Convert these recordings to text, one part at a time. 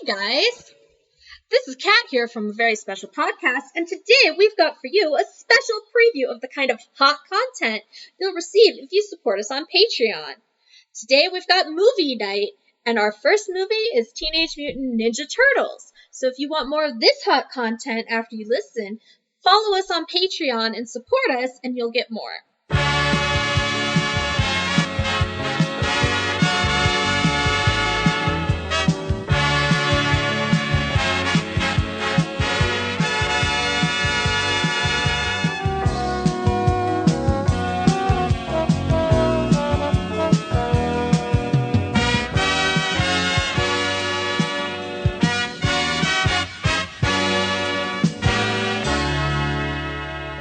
guys, this is Kat here from a very special podcast, and today we've got for you a special preview of the kind of hot content you'll receive if you support us on Patreon. Today we've got movie night, and our first movie is Teenage Mutant Ninja Turtles. So if you want more of this hot content after you listen, follow us on Patreon and support us, and you'll get more.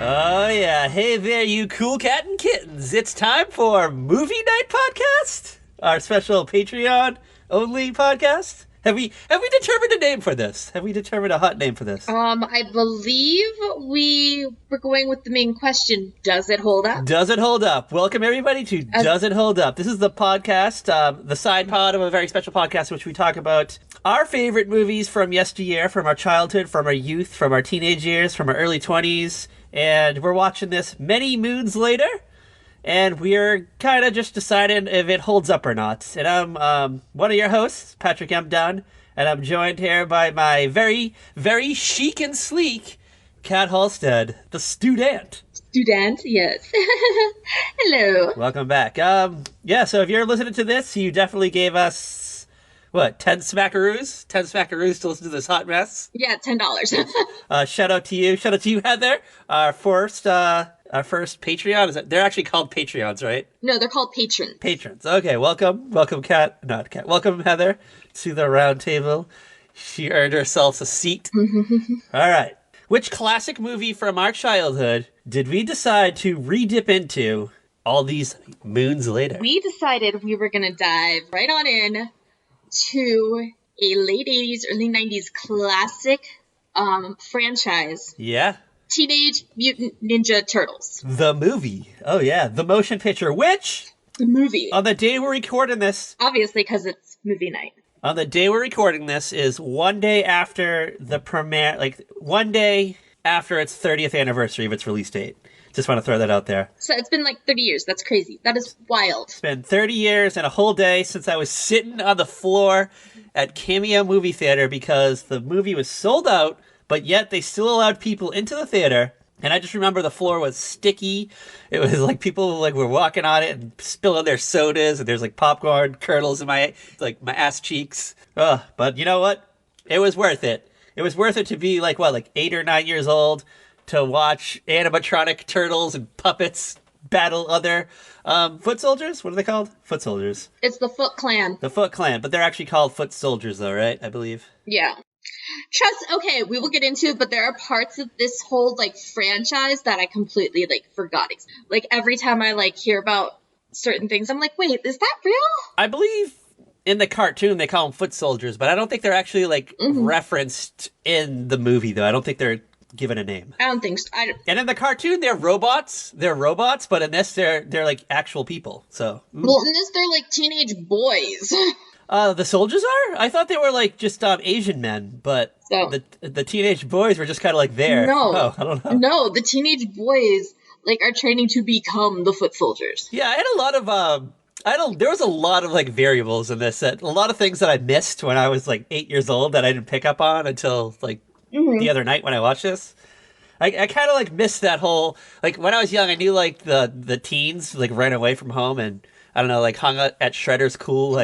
Oh yeah, hey there you cool cat and kittens. It's time for Movie Night Podcast, our special Patreon only podcast. Have we determined a name for this? Have we determined a hot name for this? I believe we were going with the main question, does it hold up? Does it hold up? Welcome everybody to Does It Hold Up? This is the podcast, the side pod of a very special podcast in which we talk about our favorite movies from yesteryear, from our childhood, from our youth, from our teenage years, from our early 20s. And we're watching this many moons later, and we're kind of just deciding if it holds up or not. And I'm one of your hosts, Patrick M. Dunn, and I'm joined here by my very, very chic and sleek Kat Halstead, the student. Student, yes. Hello. Welcome back. Yeah, so if you're listening to this, you definitely gave us... What, 10 smackaroos? 10 smackaroos to listen to this hot mess? Yeah, $10. Shout out to you. Shout out to you, Heather. Our first Patreon. Is that, they're actually called Patreons, right? No, they're called patrons. Patrons. Okay, welcome. Welcome, Kat. Not Kat. Welcome, Heather, to the round table. She earned herself a seat. All right. Which classic movie from our childhood did we decide to re-dip into all these moons later? We decided we were going to dive right on in to a late 80s, early 90s classic franchise. Yeah. Teenage Mutant Ninja Turtles. The movie. Oh, yeah. The motion picture, which... The movie. On the day we're recording this... Obviously, because it's movie night. On the day we're recording this is one day after the premiere... Like, one day after its 30th anniversary of its release date. Just want to throw that out there. So it's been like 30 years. That's crazy. That is wild. It's been 30 years and a whole day since I was sitting on the floor at Cameo Movie Theater because the movie was sold out, but yet they still allowed people into the theater. And I just remember the floor was sticky. It was like people like were walking on it and spilling their sodas, and there's like popcorn kernels in my ass cheeks. But you know what? It was worth it. It was worth it to be like 8 or 9 years old, to watch animatronic turtles and puppets battle other foot soldiers? What are they called? Foot soldiers. It's the Foot Clan. The Foot Clan, but they're actually called foot soldiers though, right? I believe. Yeah. Okay, we will get into it, but there are parts of this whole, franchise that I completely, forgot. Like, every time I, hear about certain things, I'm like, wait, is that real? I believe in the cartoon they call them foot soldiers, but I don't think they're actually, referenced in the movie, though. I don't think they're given a name. I don't think so. And in the cartoon, they're robots. They're robots, but in this, they're actual people. So. Well, in this, they're teenage boys. The soldiers are? I thought they were just Asian men, but the teenage boys were just kind of there. No. Oh, I don't know. No, the teenage boys are training to become the foot soldiers. Yeah, I had a lot of there was a lot of variables in this. A lot of things that I missed when I was 8 years old that I didn't pick up on until the other night when I watched this. I kind of missed that whole when I was young. I knew the teens ran away from home and I don't know hung out at Shredder's cool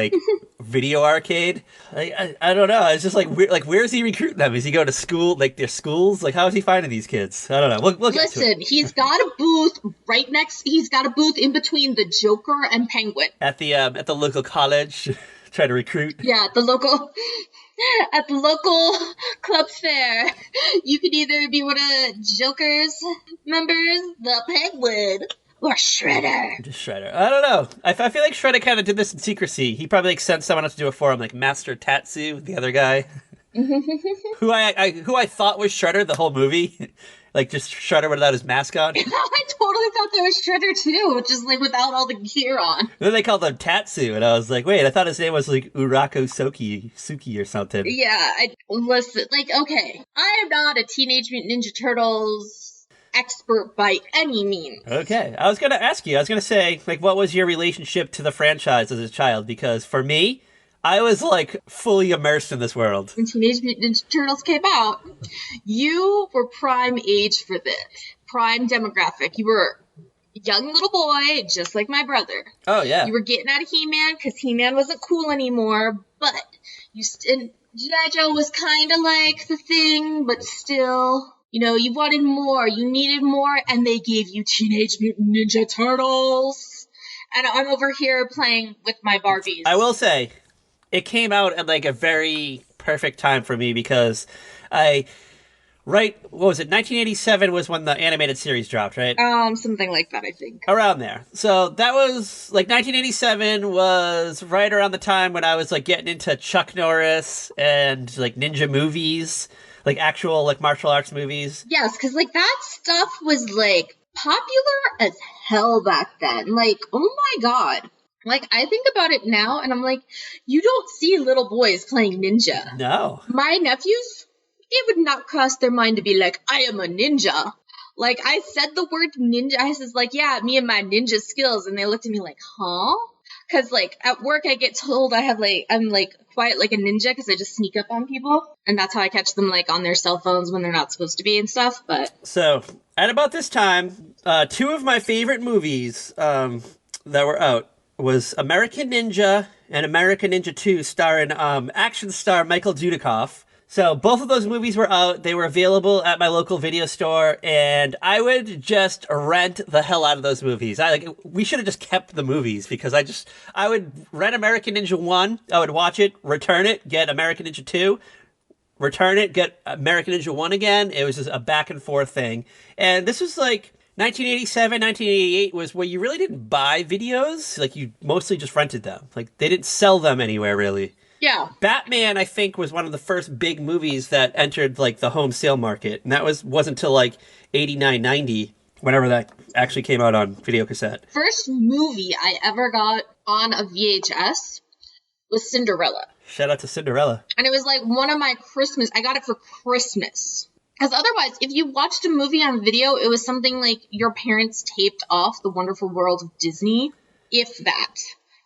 video arcade. I don't know. It's just where is he recruiting them? Is he going to school their schools? How is he finding these kids? I don't know. We'll get to it. Listen, he's got a booth right next. He's got a booth in between the Joker and Penguin at the local college. Try to recruit. Yeah, at the local club fair. You could either be one of Joker's members, the Penguin, or Shredder. Just Shredder. I don't know. I feel like Shredder kind of did this in secrecy. He probably sent someone else to do it for him, Master Tatsu, the other guy, who I thought was Shredder the whole movie, Like just Shredder without his mask on. I totally thought that was Shredder too, just like without all the gear on. And then they called him Tatsu, and I was like, wait, I thought his name was like Urako Suki or something. Yeah, listen, like, okay, I am not a Teenage Mutant Ninja Turtles expert by any means. Okay, I was going to ask you, I was going to say, like, what was your relationship to the franchise as a child? Because for me, I was, like, fully immersed in this world. When Teenage Mutant Ninja Turtles came out, you were prime age for this. Prime demographic. You were a young little boy, just like my brother. Oh, yeah. You were getting out of He-Man because He-Man wasn't cool anymore, but G.I. Joe was kind of like the thing, but still, you know, you wanted more, you needed more, and they gave you Teenage Mutant Ninja Turtles. And I'm over here playing with my Barbies. I will say, it came out at like a very perfect time for me because what was it? 1987 was when the animated series dropped, right? Something like that, I think. Around there. So that was like 1987 was right around the time when I was like getting into Chuck Norris and like ninja movies, like actual like martial arts movies. Yes, because like that stuff was like popular as hell back then. Like, oh my god. Like, I think about it now, and I'm like, you don't see little boys playing ninja. No. My nephews, it would not cross their mind to be like, I am a ninja. Like, I said the word ninja, I was like, yeah, me and my ninja skills, and they looked at me like, huh? Because, like, at work I get told I'm, like, quiet like a ninja because I just sneak up on people, and that's how I catch them, like, on their cell phones when they're not supposed to be and stuff, but... So, at about this time, two of my favorite movies that were out was American Ninja and American Ninja 2 starring action star Michael Dudikoff. So both of those movies were out. They were available at my local video store, and I would just rent the hell out of those movies. We should have just kept the movies because I would rent American Ninja 1, I would watch it, return it, get American Ninja 2, return it, get American Ninja 1 again. It was just a back and forth thing. And this was like 1987, 1988 was where you really didn't buy videos. Like, you mostly just rented them. Like, they didn't sell them anywhere, really. Yeah. Batman, I think, was one of the first big movies that entered, like, the home sale market. And that wasn't until, like, 89, 90, whenever that actually came out on video cassette. First movie I ever got on a VHS was Cinderella. Shout out to Cinderella. And it was, like, one of my I got it for Christmas. Because otherwise, if you watched a movie on video, it was something like your parents taped off The Wonderful World of Disney, if that.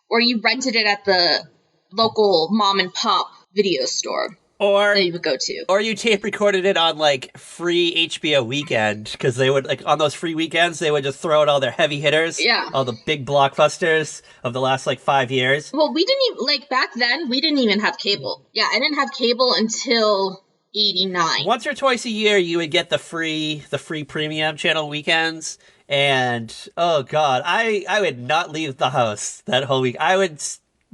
Or you rented it at the local mom and pop video store that you would go to. Or you tape recorded it on, like, free HBO weekend, because they would, like, on those free weekends, they would just throw out all their heavy hitters. Yeah. All the big blockbusters of the last, like, 5 years. Well, we didn't even, like, back then, we didn't even have cable. Yeah, I didn't have cable until 89. Once or twice a year, you would get the free premium channel weekends, and oh god, I would not leave the house that whole week. I would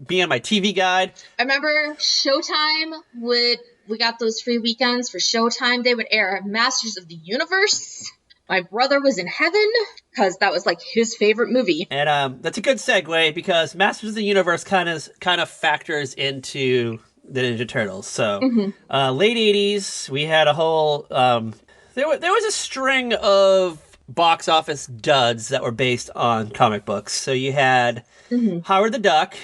be on my TV guide. I remember Showtime we got those free weekends for Showtime. They would air Masters of the Universe. My brother was in heaven because that was like his favorite movie. And that's a good segue because Masters of the Universe kind of factors into the Ninja Turtles. So, late 80s, we had a whole... there was a string of box office duds that were based on comic books. So you had Howard the Duck,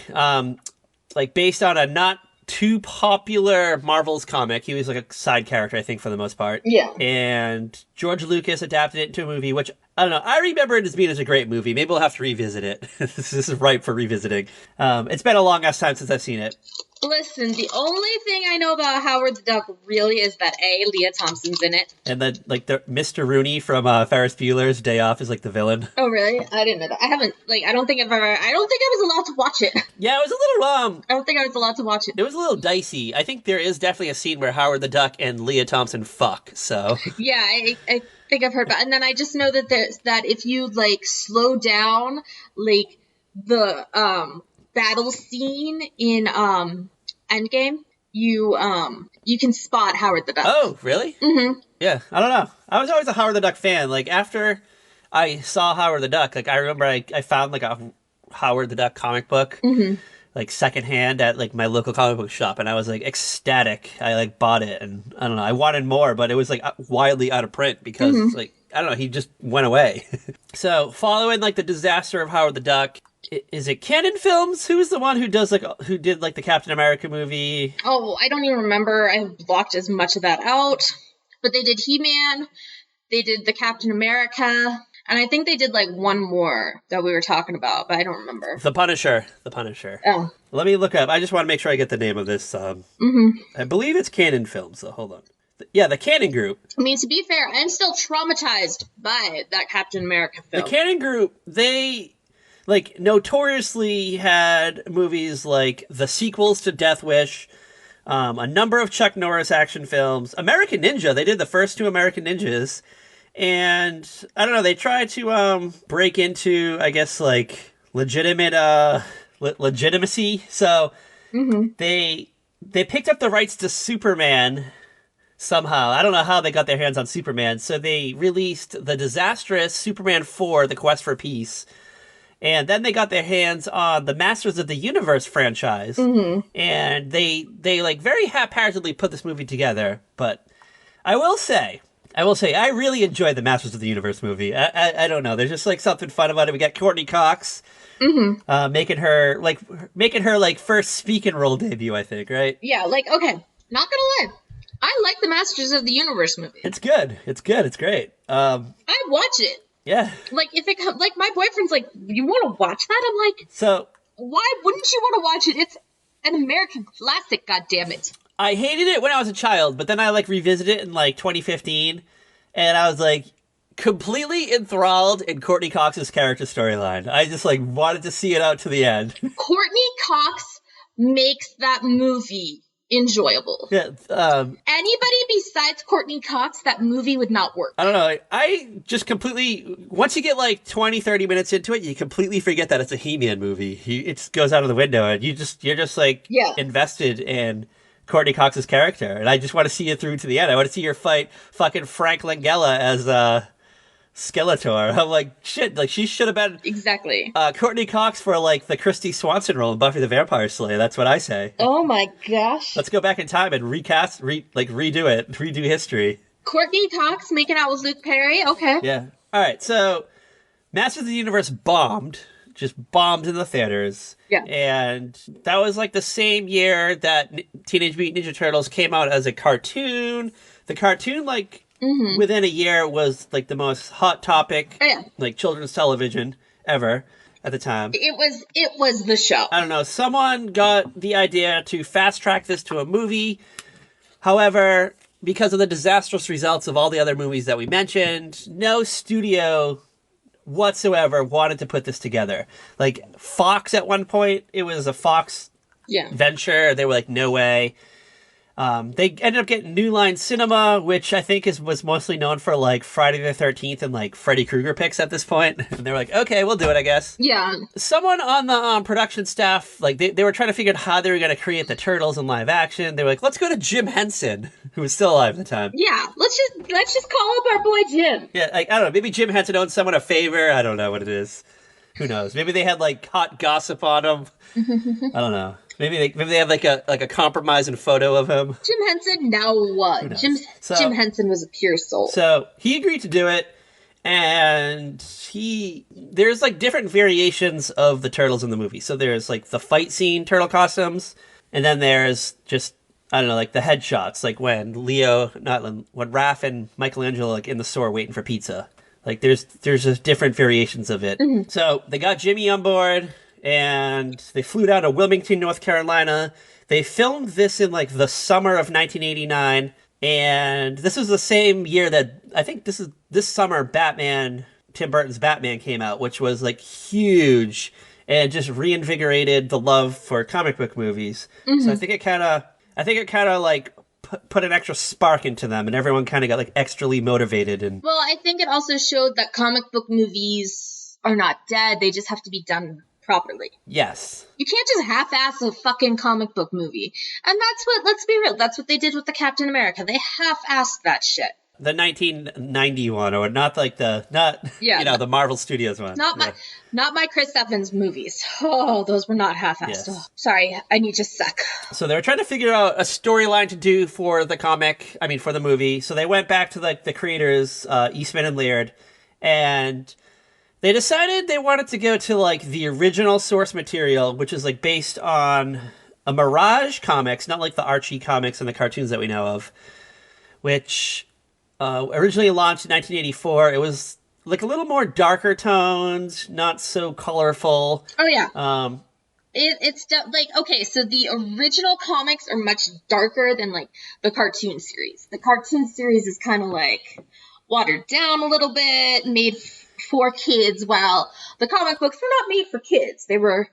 like based on a not too popular Marvel's comic. He was like a side character, I think, for the most part. Yeah. And George Lucas adapted it into a movie, which, I don't know, I remember it as being a great movie. Maybe we'll have to revisit it. This is ripe for revisiting. It's been a long ass time since I've seen it. Listen, the only thing I know about Howard the Duck really is that Leah Thompson's in it. And then, like, Mr. Rooney from Ferris Bueller's Day Off is, like, the villain. Oh, really? I didn't know that. I don't think I was allowed to watch it. Yeah, it was a little, I don't think I was allowed to watch it. It was a little dicey. I think there is definitely a scene where Howard the Duck and Leah Thompson fuck, so. Yeah, I think I've heard about it. And then I just know that that if you, like, slow down, like, the, battle scene in Endgame, you can spot Howard the Duck. Oh, really? Mm-hmm. Yeah, I don't know. I was always a Howard the Duck fan. Like, after I saw Howard the Duck, like, I remember I found, like, a Howard the Duck comic book. like secondhand at like my local comic book shop, and I was like ecstatic. I like bought it, and I don't know, I wanted more, but it was like wildly out of print because like I don't know, he just went away. So following like the disaster of Howard the Duck, is it Canon Films? Who is the one who did like the Captain America movie? Oh, I don't even remember. I blocked as much of that out. But they did He-Man. They did the Captain America. And I think they did like one more that we were talking about, but I don't remember. The Punisher. The Punisher. Oh. Let me look up. I just want to make sure I get the name of this. I believe it's Canon Films, so hold on. Yeah, the Canon Group. I mean, to be fair, I'm still traumatized by that Captain America film. The Canon Group, they like notoriously had movies like the sequels to Death Wish, a number of Chuck Norris action films, American Ninja. They did the first two American Ninjas. And I don't know, they tried to break into, I guess, like legitimate legitimacy. So they picked up the rights to Superman somehow. I don't know how they got their hands on Superman. So they released the disastrous Superman 4, The Quest for Peace. And then they got their hands on the Masters of the Universe franchise. And they like very haphazardly put this movie together. But I will say, I really enjoyed the Masters of the Universe movie. I don't know. There's just like something fun about it. We got Courtney Cox making her like first speaking role debut, I think, right? Yeah, like, okay, not gonna lie. I like the Masters of the Universe movie. It's good. It's great. I watch it. Yeah. Like, if it like my boyfriend's like, you want to watch that? I'm like, so why wouldn't you want to watch it? It's an American classic, goddammit. I hated it when I was a child, but then I like revisited it in like 2015, and I was like completely enthralled in Courtney Cox's character storyline. I just like wanted to see it out to the end. Courtney Cox makes that movie enjoyable. Yeah. Anybody besides Courtney Cox, that movie would not work. I don't know. I just completely, once you get like 20, 30 minutes into it, you completely forget that it's a He-Man movie. It just goes out of the window, and you're just like invested in Courtney Cox's character, and I just want to see it through to the end. I want to see her fight fucking Frank Langella as Skeletor. I'm like, shit, like she should have been exactly Courtney Cox for like the Christy Swanson role in Buffy the Vampire Slayer. That's what I say. Oh my gosh. Let's go back in time and redo history. Courtney Cox making out with Luke Perry. Okay. Yeah. All right. So, Masters of the Universe just bombed in the theaters. Yeah. And that was like the same year that Teenage Mutant Ninja Turtles came out as a cartoon. The cartoon, like, within a year was like the most hot topic, like children's television ever at the time. It was the show. I don't know. Someone got the idea to fast track this to a movie. However, because of the disastrous results of all the other movies that we mentioned, no studio whatsoever wanted to put this together. Like Fox at one point, it was a Fox venture. They were like, no way. They ended up getting New Line Cinema, which I think was mostly known for like Friday the 13th and like Freddy Krueger picks at this point. And they were like, okay, we'll do it, I guess. Yeah. Someone on the production staff, like they were trying to figure out how they were going to create the Turtles in live action. They were like, let's go to Jim Henson, who was still alive at the time. Yeah, let's just call up our boy Jim. Yeah, like, I don't know, maybe Jim Henson owed someone a favor. I don't know what it is. Who knows? Maybe they had like hot gossip on him. I don't know. Maybe they have like a compromising photo of him. Jim Henson, now what? Jim Henson was a pure soul. So he agreed to do it, and there's like different variations of the turtles in the movie. So there's like the fight scene turtle costumes, and then there's just, I don't know, like the headshots, like when Raph and Michelangelo like in the store waiting for pizza. Like there's just different variations of it. Mm-hmm. So they got Jimmy on board, and they flew down to Wilmington, North Carolina. They filmed this in like the summer of 1989, and this is the same year that I think this summer Tim Burton's Batman came out, which was like huge and just reinvigorated the love for comic book movies. Mm-hmm. So I think it kind of like put an extra spark into them, and everyone kind of got like extrally motivated. And well, I think it also showed that comic book movies are not dead; they just have to be done properly. Yes. You can't just half-ass a fucking comic book movie. And let's be real, that's what they did with the Captain America. They half-assed that shit. The 1991, or not like the Marvel Studios one. Not my Chris Evans movies. Oh, those were not half-assed. Yes. Oh, sorry, I need to suck. So they were trying to figure out a storyline to do for the movie. So they went back to like the creators, Eastman and Laird, and they decided they wanted to go to like the original source material, which is like based on a Mirage comics, not like the Archie comics and the cartoons that we know of, which originally launched in 1984. It was like a little more darker toned, not so colorful. Oh yeah. Okay, so the original comics are much darker than like the cartoon series. The cartoon series is kind of like watered down a little bit, made for kids, while the comic books were not made for kids. They were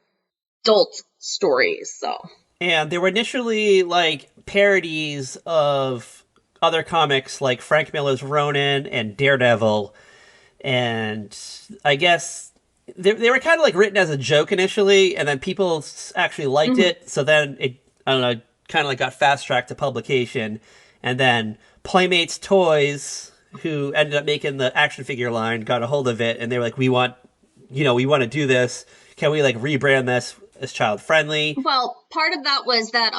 adult stories, so. And they were initially like parodies of other comics like Frank Miller's Ronin and Daredevil. And I guess they were kind of like written as a joke initially, and then people actually liked it. So then it, I don't know, kind of like got fast-tracked to publication. And then Playmates Toys, who ended up making the action figure line, got a hold of it, and they were like, we want to do this. Can we like rebrand this as child friendly? Well, part of that was that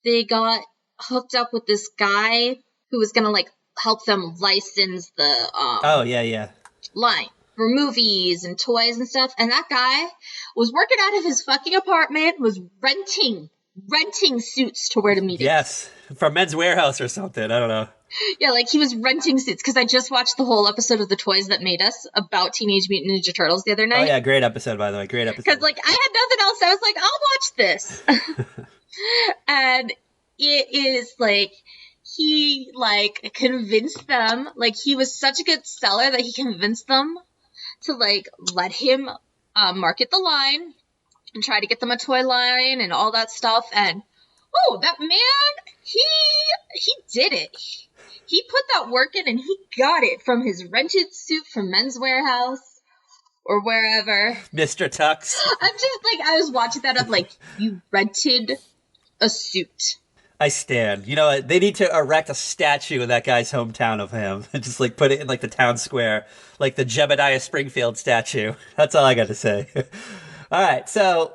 they got hooked up with this guy who was gonna like help them license the line for movies and toys and stuff, and that guy was working out of his fucking apartment, was renting suits to wear to meetings. Yes, from Men's Warehouse or something. I don't know. Yeah, like he was renting suits, because I just watched the whole episode of The Toys That Made Us about Teenage Mutant Ninja Turtles the other night. Oh yeah, great episode, by the way. Great episode. Because like I had nothing else, I was like, I'll watch this. And it is like, he like convinced them, like he was such a good seller that he convinced them to like let him market the line and try to get them a toy line and all that stuff. And that man, he did it. He put that work in and he got it from his rented suit from Men's Warehouse or wherever. Mr. Tux. I'm just like, I was watching that, I'm like, you rented a suit. I stand. You know, they need to erect a statue in that guy's hometown of him and just like put it in like the town square, like the Jebediah Springfield statue. That's all I got to say. All right, so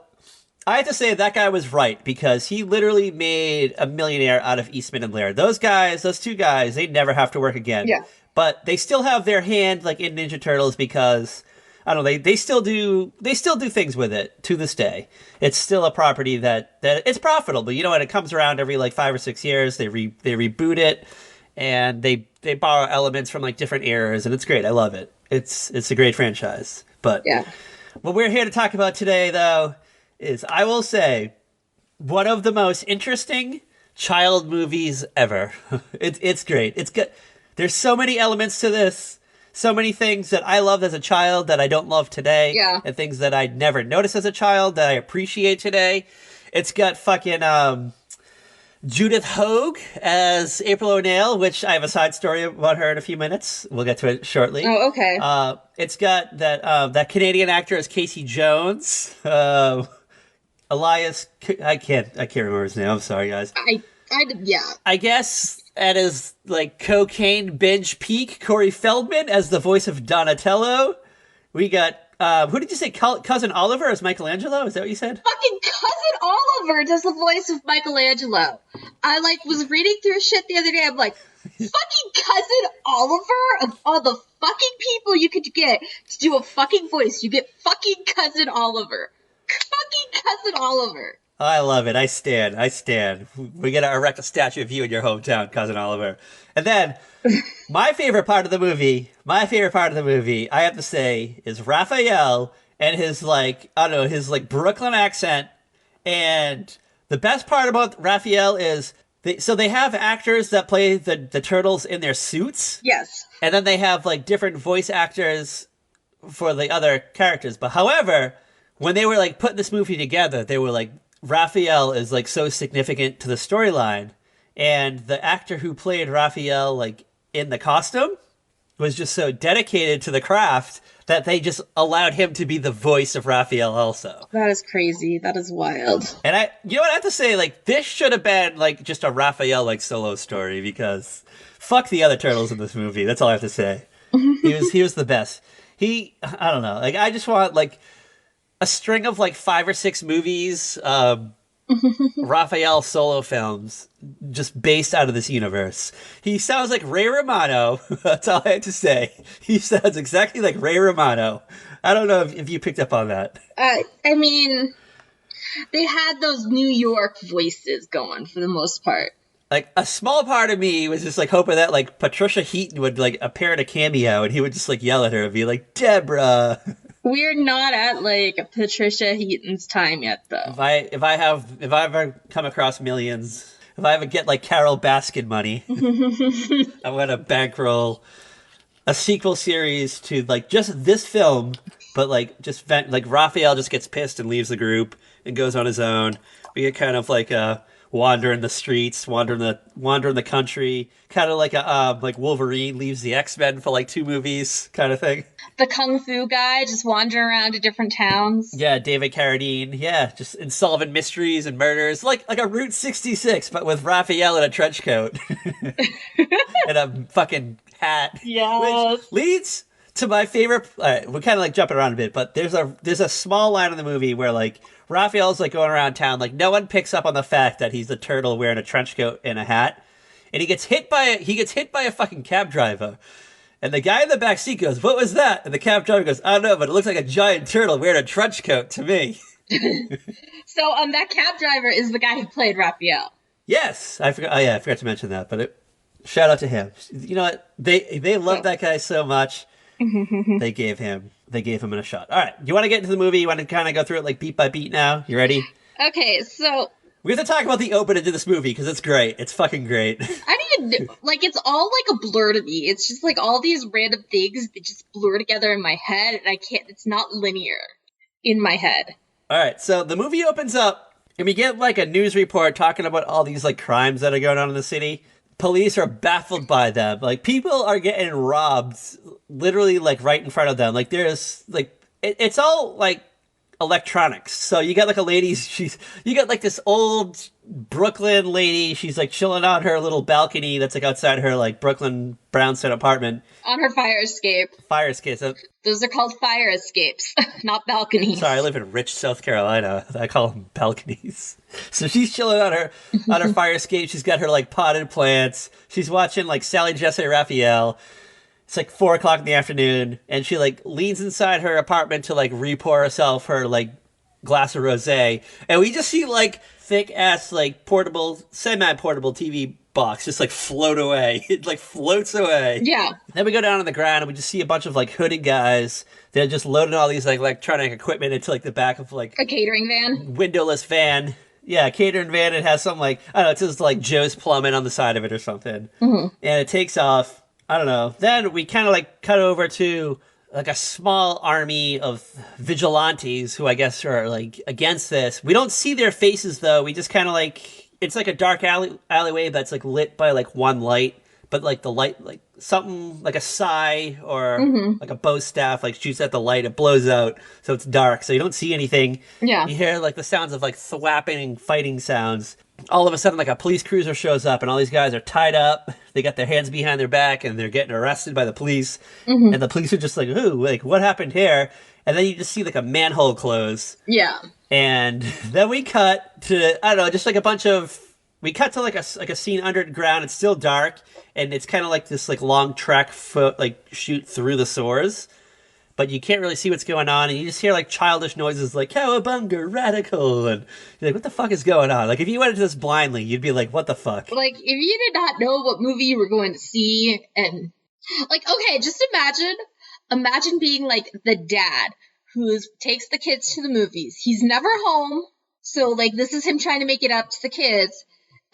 I have to say that guy was right, because he literally made a millionaire out of Eastman and Laird. Those two guys, they never have to work again. Yeah. But they still have their hand like in Ninja Turtles, because I don't know, they still do things with it to this day. It's still a property that it's profitable. You know, when it comes around every like 5 or 6 years, they reboot it, and they borrow elements from like different eras, and it's great. I love it. It's a great franchise. But yeah, what we're here to talk about today, though, is, I will say, one of the most interesting child movies ever. It's great. It's good. There's so many elements to this. So many things that I loved as a child that I don't love today. Yeah. And things that I'd never noticed as a child that I appreciate today. It's got fucking Judith Hoag as April O'Neil, which I have a side story about her in a few minutes. We'll get to it shortly. Oh, okay. It's got that Canadian actor as Casey Jones. Elias, I can't remember his name. I'm sorry, guys. I guess at his like cocaine binge peak, Corey Feldman as the voice of Donatello. We got who did you say? Cousin Oliver as Michelangelo? Is that what you said? Fucking Cousin Oliver does the voice of Michelangelo. I like was reading through shit the other day. I'm like, fucking Cousin Oliver, of all the fucking people you could get to do a fucking voice, you get fucking Cousin Oliver. Fucking Cousin Oliver. I love it. I stand. We gotta erect a statue of you in your hometown, Cousin Oliver. And then, my favorite part of the movie, I have to say, is Raphael and his Brooklyn accent. And the best part about Raphael is, they have actors that play the turtles in their suits. Yes. And then they have like different voice actors for the other characters. But however, when they were like putting this movie together, they were like, Raphael is like so significant to the storyline, and the actor who played Raphael like in the costume was just so dedicated to the craft that they just allowed him to be the voice of Raphael also. That is crazy. That is wild. And you know what I have to say? Like, this should have been like just a Raphael like solo story, because fuck the other turtles in this movie. That's all I have to say. He was the best. I don't know. Like, I just want like a string of like 5 or 6 movies, Raphael solo films, just based out of this universe. He sounds like Ray Romano. That's all I have to say. He sounds exactly like Ray Romano. I don't know if you picked up on that. I mean, they had those New York voices going for the most part. Like, a small part of me was just like hoping that like Patricia Heaton would like appear in a cameo and he would just like yell at her and be like, Deborah. We're not at like Patricia Heaton's time yet, though. If I ever come across millions, if I ever get like Carol Baskin money, I'm gonna bankroll a sequel series to like just this film, but like just like Raphael just gets pissed and leaves the group and goes on his own. We get kind of like wandering the streets, wandering the country, kind of like Wolverine leaves the X-Men for like 2 movies, kind of thing. The Kung Fu guy just wandering around to different towns. Yeah, David Carradine. Yeah, just in solving mysteries and murders, like a Route 66, but with Raphael in a trench coat and a fucking hat. Yes. Which leads to my favorite. We're kind of like jumping around a bit, but there's a small line in the movie where like Raphael's like going around town, like no one picks up on the fact that he's the turtle wearing a trench coat and a hat, and he gets hit by a fucking cab driver. And the guy in the back seat goes, "What was that?" And the cab driver goes, "I don't know, but it looks like a giant turtle wearing a trench coat to me." So, that cab driver is the guy who played Raphael. Yes, I forgot. Oh yeah, I forgot to mention that. But shout out to him. You know what? They love that guy so much. They gave him a shot. All right, you want to get into the movie? You want to kind of go through it like beat by beat now? You ready? Okay, so we have to talk about the opening to this movie because it's great. It's fucking great. it's all like a blur to me. It's just like all these random things that just blur together in my head, and I can't. It's not linear in my head. All right, so the movie opens up, and we get like a news report talking about all these like crimes that are going on in the city. Police are baffled by them. Like, people are getting robbed literally like right in front of them. Like, there's like it's all like electronics. So you got like a lady, you got like this old Brooklyn lady, she's like chilling on her little balcony that's like outside her like Brooklyn brownstone apartment. On her fire escape. Fire escape. So, those are called fire escapes, not balconies. Sorry, I live in rich South Carolina. I call them balconies. So she's chilling on her fire escape. She's got her like potted plants. She's watching like Sally Jesse Raphael. It's like 4:00 in the afternoon, and she like leans inside her apartment to like re-pour herself her like glass of rosé, and we just see like thick ass like semi-portable TV box just like float away. It like floats away. Yeah. Then we go down on the ground and we just see a bunch of like hooded guys. They're just loading all these like electronic equipment into like the back of like a catering van, windowless van. Yeah, a catering van. It has some like, I don't know, it says like Joe's Plumbing on the side of it or something. And it takes off. I don't know. Then we kind of like cut over to like a small army of vigilantes who I guess are like against this. We don't see their faces though. We just kind of like, it's like a dark alleyway that's like lit by like one light, but like the light, like something like a sigh or like a bow staff like shoots at the light. It blows out, so it's dark, so you don't see anything. Yeah. You hear like the sounds of like thwapping fighting sounds. All of a sudden, like a police cruiser shows up, and all these guys are tied up. They got their hands behind their back, and they're getting arrested by the police. And the police are just like, "Ooh, like what happened here?" And then you just see like a manhole close. Yeah. And then we cut to, I don't know, just like a bunch of, we cut to like a scene underground. It's still dark, and it's kind of like this like long track shoot through the sewers. But you can't really see what's going on, and you just hear like childish noises like "cowabunga, radical," and you're like, "What the fuck is going on?" Like if you went into this blindly, you'd be like, "What the fuck?" Like if you did not know what movie you were going to see, and like, okay, just imagine being like the dad who takes the kids to the movies. He's never home, so like this is him trying to make it up to the kids,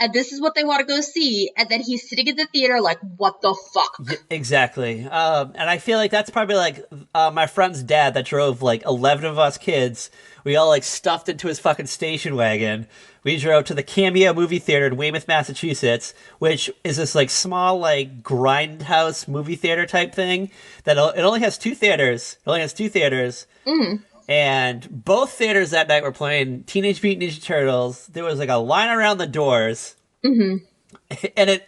and this is what they want to go see, and then he's sitting in the theater like, what the fuck? Exactly. And I feel like that's probably like my friend's dad that drove like 11 of us kids. We all like stuffed into his fucking station wagon. We drove to the Cameo movie theater in Weymouth, Massachusetts, which is this like small like grindhouse movie theater type thing that it only has two theaters. It only has two theaters. Mm. And both theaters that night were playing Teenage Mutant Ninja Turtles. There was like a line around the doors. Mm-hmm. And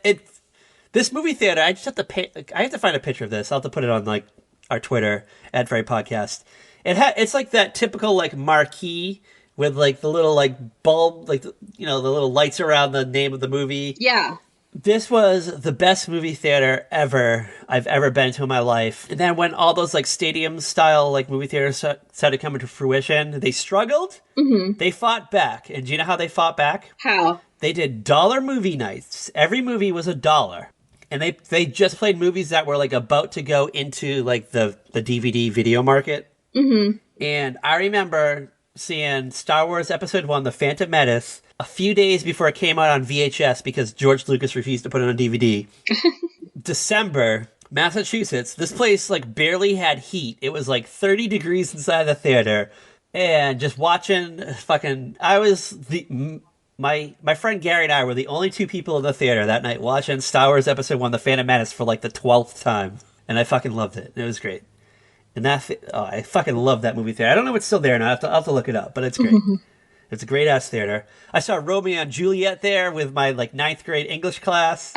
this movie theater, I just have to pay. I have to find a picture of this. I'll have to put it on like our Twitter at Very Podcast. It's like that typical like marquee with like the little like bulb, like the little lights around the name of the movie. Yeah. This was the best movie theater I've ever been to in my life. And then when all those like stadium style like movie theaters started coming to fruition, they struggled. Mm-hmm. They fought back, and do you know how they fought back? How? They did dollar movie nights. Every movie was $1. And they just played movies that were like about to go into like the DVD video market. Mm-hmm. And I remember seeing Star Wars Episode 1, The Phantom Menace, a few days before it came out on VHS because George Lucas refused to put it on DVD. December, Massachusetts. This place like barely had heat. It was like 30 degrees inside the theater. And just watching my friend Gary and I were the only two people in the theater that night watching Star Wars Episode 1, The Phantom Menace for like the 12th time. And I fucking loved it. It was great. And I fucking love that movie theater. I don't know if it's still there now. I'll have to look it up, but it's great. It's a great-ass theater. I saw Romeo and Juliet there with my like 9th grade English class.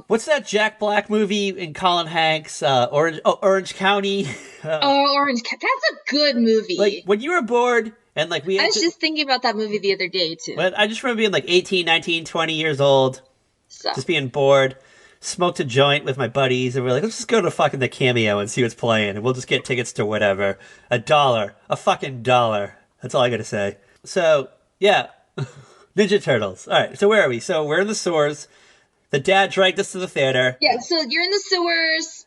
What's that Jack Black movie in Colin Hanks? Orange County. Orange County. That's a good movie. Like, when you were bored and like I was just thinking about that movie the other day, too. But I just remember being like 18, 19, 20 years old. So. Just being bored. Smoked a joint with my buddies, and we're like, let's just go to fucking the Cameo and see what's playing, and we'll just get tickets to whatever. $1. A fucking dollar. That's all I gotta say. So, yeah. Ninja Turtles. Alright, so where are we? So, we're in the sewers. The dad dragged us to the theater. Yeah, so you're in the sewers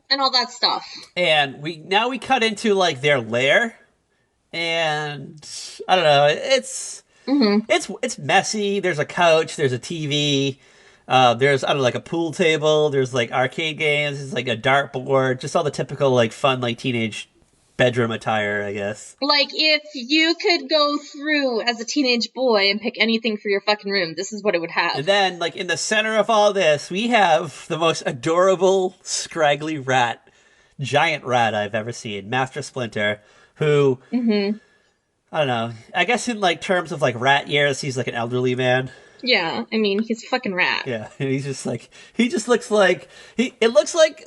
and all that stuff. And we cut into, like, their lair. And, I don't know, it's messy. There's a couch, there's a TV. There's, I don't know, like a pool table, there's like arcade games, there's like a dartboard, just all the typical like fun like teenage bedroom attire, I guess. Like if you could go through as a teenage boy and pick anything for your fucking room, this is what it would have. And then like in the center of all this, we have the most adorable, scraggly giant rat I've ever seen, Master Splinter, who, I don't know, I guess in like terms of like rat years, he's like an elderly man. Yeah, I mean, he's a fucking rat. Yeah, and he's just like, he just looks like, it looks like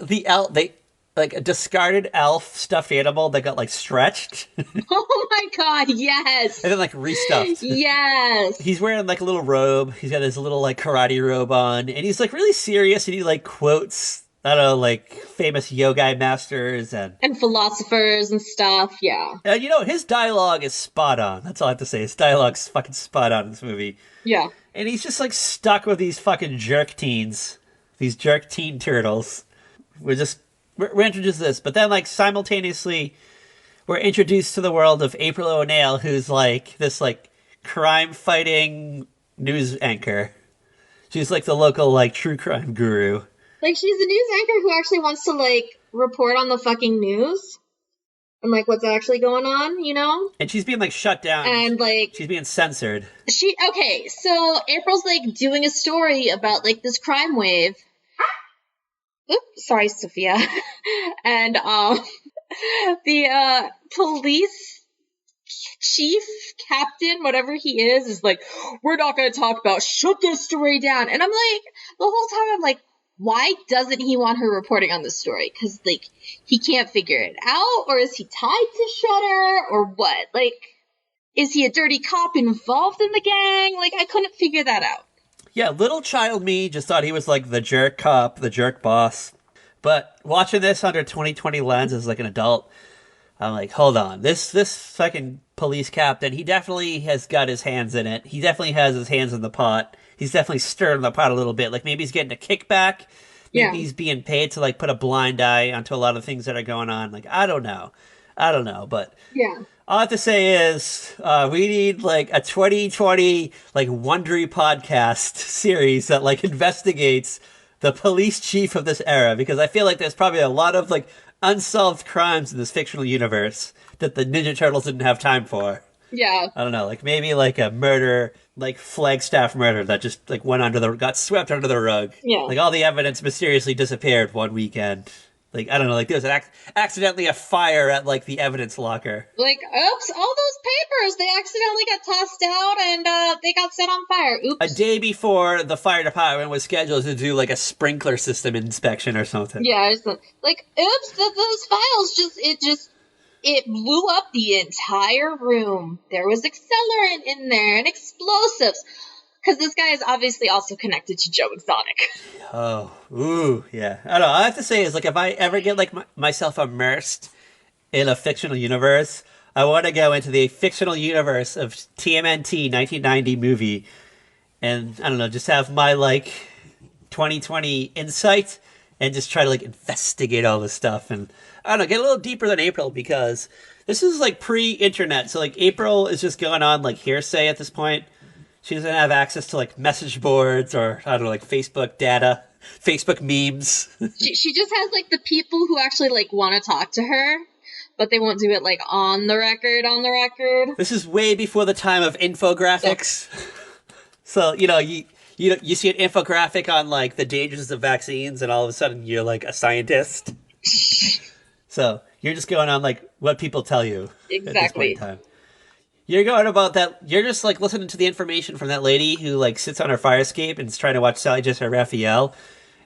like a discarded elf stuffed animal that got like stretched. Oh my god, yes! And then like restuffed. Yes! He's wearing like a little robe, he's got his little like karate robe on, and he's like really serious, and he like quotes, I don't know, like famous yogai masters and philosophers and stuff, yeah. You know, his dialogue is spot on, that's all I have to say. His dialogue's fucking spot on in this movie. Yeah. And he's just like stuck with these fucking jerk teens. These jerk teen turtles. We're introduced to this, but then like simultaneously we're introduced to the world of April O'Neil, who's like this like crime fighting news anchor. She's like the local like true crime guru. Like she's a news anchor who actually wants to like report on the fucking news. And, like, what's actually going on, you know? And she's being, like, shut down. And, like... she's being censored. Okay, so April's, like, doing a story about, like, this crime wave. Oops, sorry, Sophia. And, the, police chief, captain, whatever he is like, we're not gonna talk about, shut this story down. And I'm like, the whole time I'm like, why doesn't he want her reporting on this story? Because, like, he can't figure it out? Or is he tied to Shudder? Or what? Like, is he a dirty cop involved in the gang? Like, I couldn't figure that out. Yeah, little child me just thought he was, like, the jerk cop, the jerk boss. But watching this under 2020 lens as, like, an adult, I'm like, hold on. This fucking police captain, he definitely has got his hands in it. He definitely has his hands in the pot. He's definitely stirring the pot a little bit. Like, maybe he's getting a kickback. Maybe he's being paid to, like, put a blind eye onto a lot of things that are going on. Like, I don't know. But All I have to say is we need like a 2020 like Wondery podcast series that like investigates the police chief of this era, because I feel like there's probably a lot of like unsolved crimes in this fictional universe that the Ninja Turtles didn't have time for. Yeah. I don't know, like maybe like a murder, like Flagstaff murder that just like got swept under the rug. Yeah. Like all the evidence mysteriously disappeared one weekend. Like, I don't know, like there was accidentally a fire at like the evidence locker. Like, oops, all those papers, they accidentally got tossed out and they got set on fire. Oops. A day before the fire department was scheduled to do like a sprinkler system inspection or something. Yeah, it's like, oops, those files it blew up the entire room. There was accelerant in there and explosives. Because this guy is obviously also connected to Joe Exotic. Oh, ooh, yeah. I don't know. All I have to say is, like, if I ever get, like, myself immersed in a fictional universe, I want to go into the fictional universe of TMNT 1990 movie. And, I don't know, just have my, like, 2020 insight and just try to, like, investigate all this stuff. And, I don't know, get a little deeper than April, because this is, like, pre-internet. So, like, April is just going on, like, hearsay at this point. She doesn't have access to, like, message boards or, I don't know, like, Facebook data, Facebook memes. She just has, like, the people who actually, like, want to talk to her, but they won't do it, like, on the record. This is way before the time of infographics. So, you know, you see an infographic on, like, the dangers of vaccines, and all of a sudden you're, like, a scientist. So, you're just going on, like, what people tell you. Exactly. At this point in time. You're going about that. You're just like listening to the information from that lady who like sits on her fire escape and is trying to watch Sally Jessica Raphael,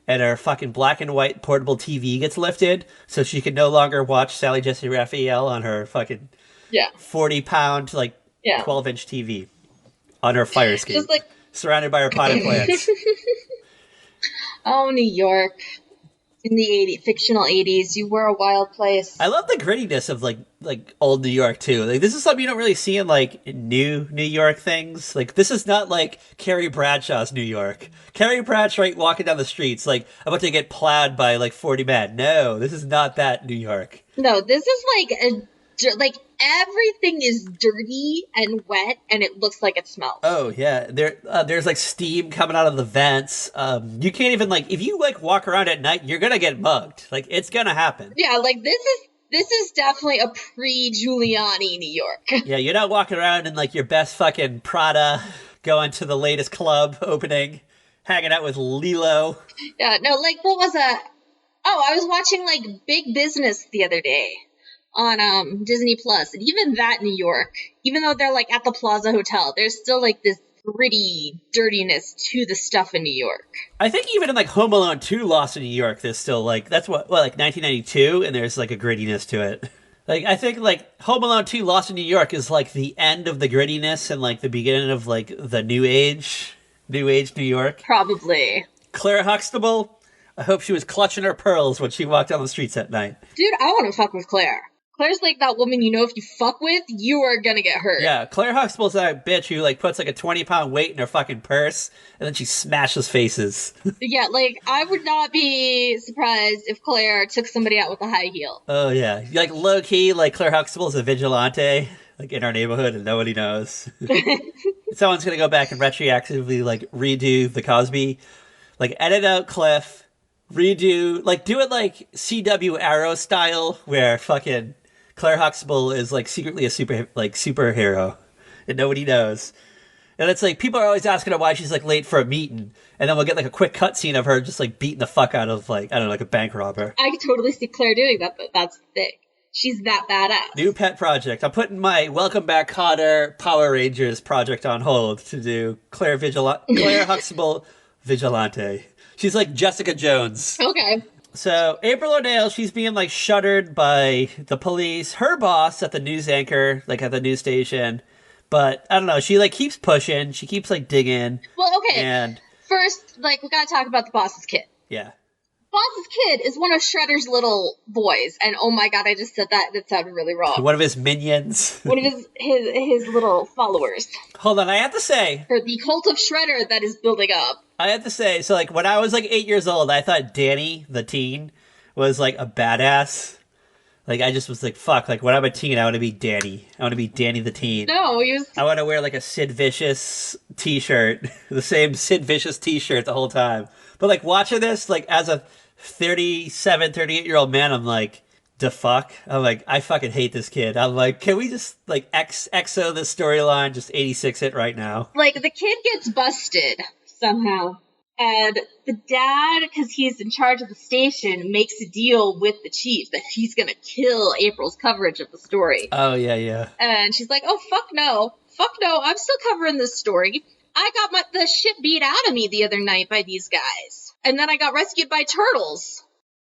and her fucking black and white portable TV gets lifted so she can no longer watch Sally Jessica Raphael on her fucking 40-pound like 12-inch TV on her fire escape, just like surrounded by her potted plants. Oh, New York. In the fictional 80s, you were a wild place. I love the grittiness of like old New York too. Like this is something you don't really see in like new New York things. Like this is not like Carrie Bradshaw's New York. Carrie Bradshaw walking down the streets like about to get plowed by like 40 men. No, this is not that New York. No, this is like everything is dirty and wet, and it looks like it smells. Oh yeah, there's like steam coming out of the vents. You can't even like if you like walk around at night, you're gonna get mugged. Like it's gonna happen. Yeah, like this is definitely a pre-Giuliani New York. Yeah, you're not walking around in like your best fucking Prada, going to the latest club opening, hanging out with Lilo. Yeah, no, like what was that? Oh, I was watching like Big Business the other day on Disney Plus, and even that New York, even though they're like at the Plaza Hotel, there's still like this gritty dirtiness to the stuff in New York. I think even in like Home Alone 2 Lost in New York, there's still like that's what like 1992, and there's like a grittiness to it. Like I think like Home Alone 2 Lost in New York is like the end of the grittiness and like the beginning of like the new age New York. Probably. Claire Huxtable, I hope she was clutching her pearls when she walked down the streets at night. Dude, I want to fuck with Claire. Claire's like that woman you know if you fuck with, you are gonna get hurt. Yeah, Claire Huxtable's that bitch who like puts like a 20-pound weight in her fucking purse and then she smashes faces. Yeah, like I would not be surprised if Claire took somebody out with a high heel. Oh yeah, like low key, like Claire Huxtable's a vigilante, like in our neighborhood and nobody knows. Someone's gonna go back and retroactively like redo the Cosby, like edit out Cliff, redo, like do it like CW Arrow style where fucking Claire Huxtable is like secretly a superhero and nobody knows. And it's like people are always asking her why she's like late for a meeting, and then we'll get like a quick cutscene of her just like beating the fuck out of like I don't know, like a bank robber. I could totally see Claire doing that, but that's the thing. She's that badass. New pet project. I'm putting my Welcome Back Kotter Power Rangers project on hold to do Claire Huxtable Vigilante. She's like Jessica Jones. Okay. So, April O'Neil, she's being, like, shuttered by the police. Her boss at the news anchor, like, at the news station. But, I don't know, she, like, keeps pushing. She keeps, like, digging. Well, okay. And first, like, we gotta talk about the boss's kid. Yeah. Boss's kid is one of Shredder's little boys. And, oh my god, I just said that. That sounded really wrong. One of his minions. One of his little followers. Hold on, I have to say. For the cult of Shredder that is building up. I have to say, so, like, when I was, like, 8 years old, I thought Danny, the teen, was, like, a badass. Like, I just was like, fuck, like, when I'm a teen, I want to be Danny. I want to be Danny the teen. No, he was... I want to wear, like, a Sid Vicious t-shirt. The same Sid Vicious t-shirt the whole time. But, like, watching this, like, as a 37, 38-year-old man, I'm like, the fuck? I'm like, I fucking hate this kid. I'm like, can we just, like, XO this storyline, just 86 it right now? Like, the kid gets busted somehow. And the dad, because he's in charge of the station, makes a deal with the chief that he's gonna kill April's coverage of the story. Oh, yeah. And she's like, oh, fuck no, I'm still covering this story. I got the shit beat out of me the other night by these guys. And then I got rescued by turtles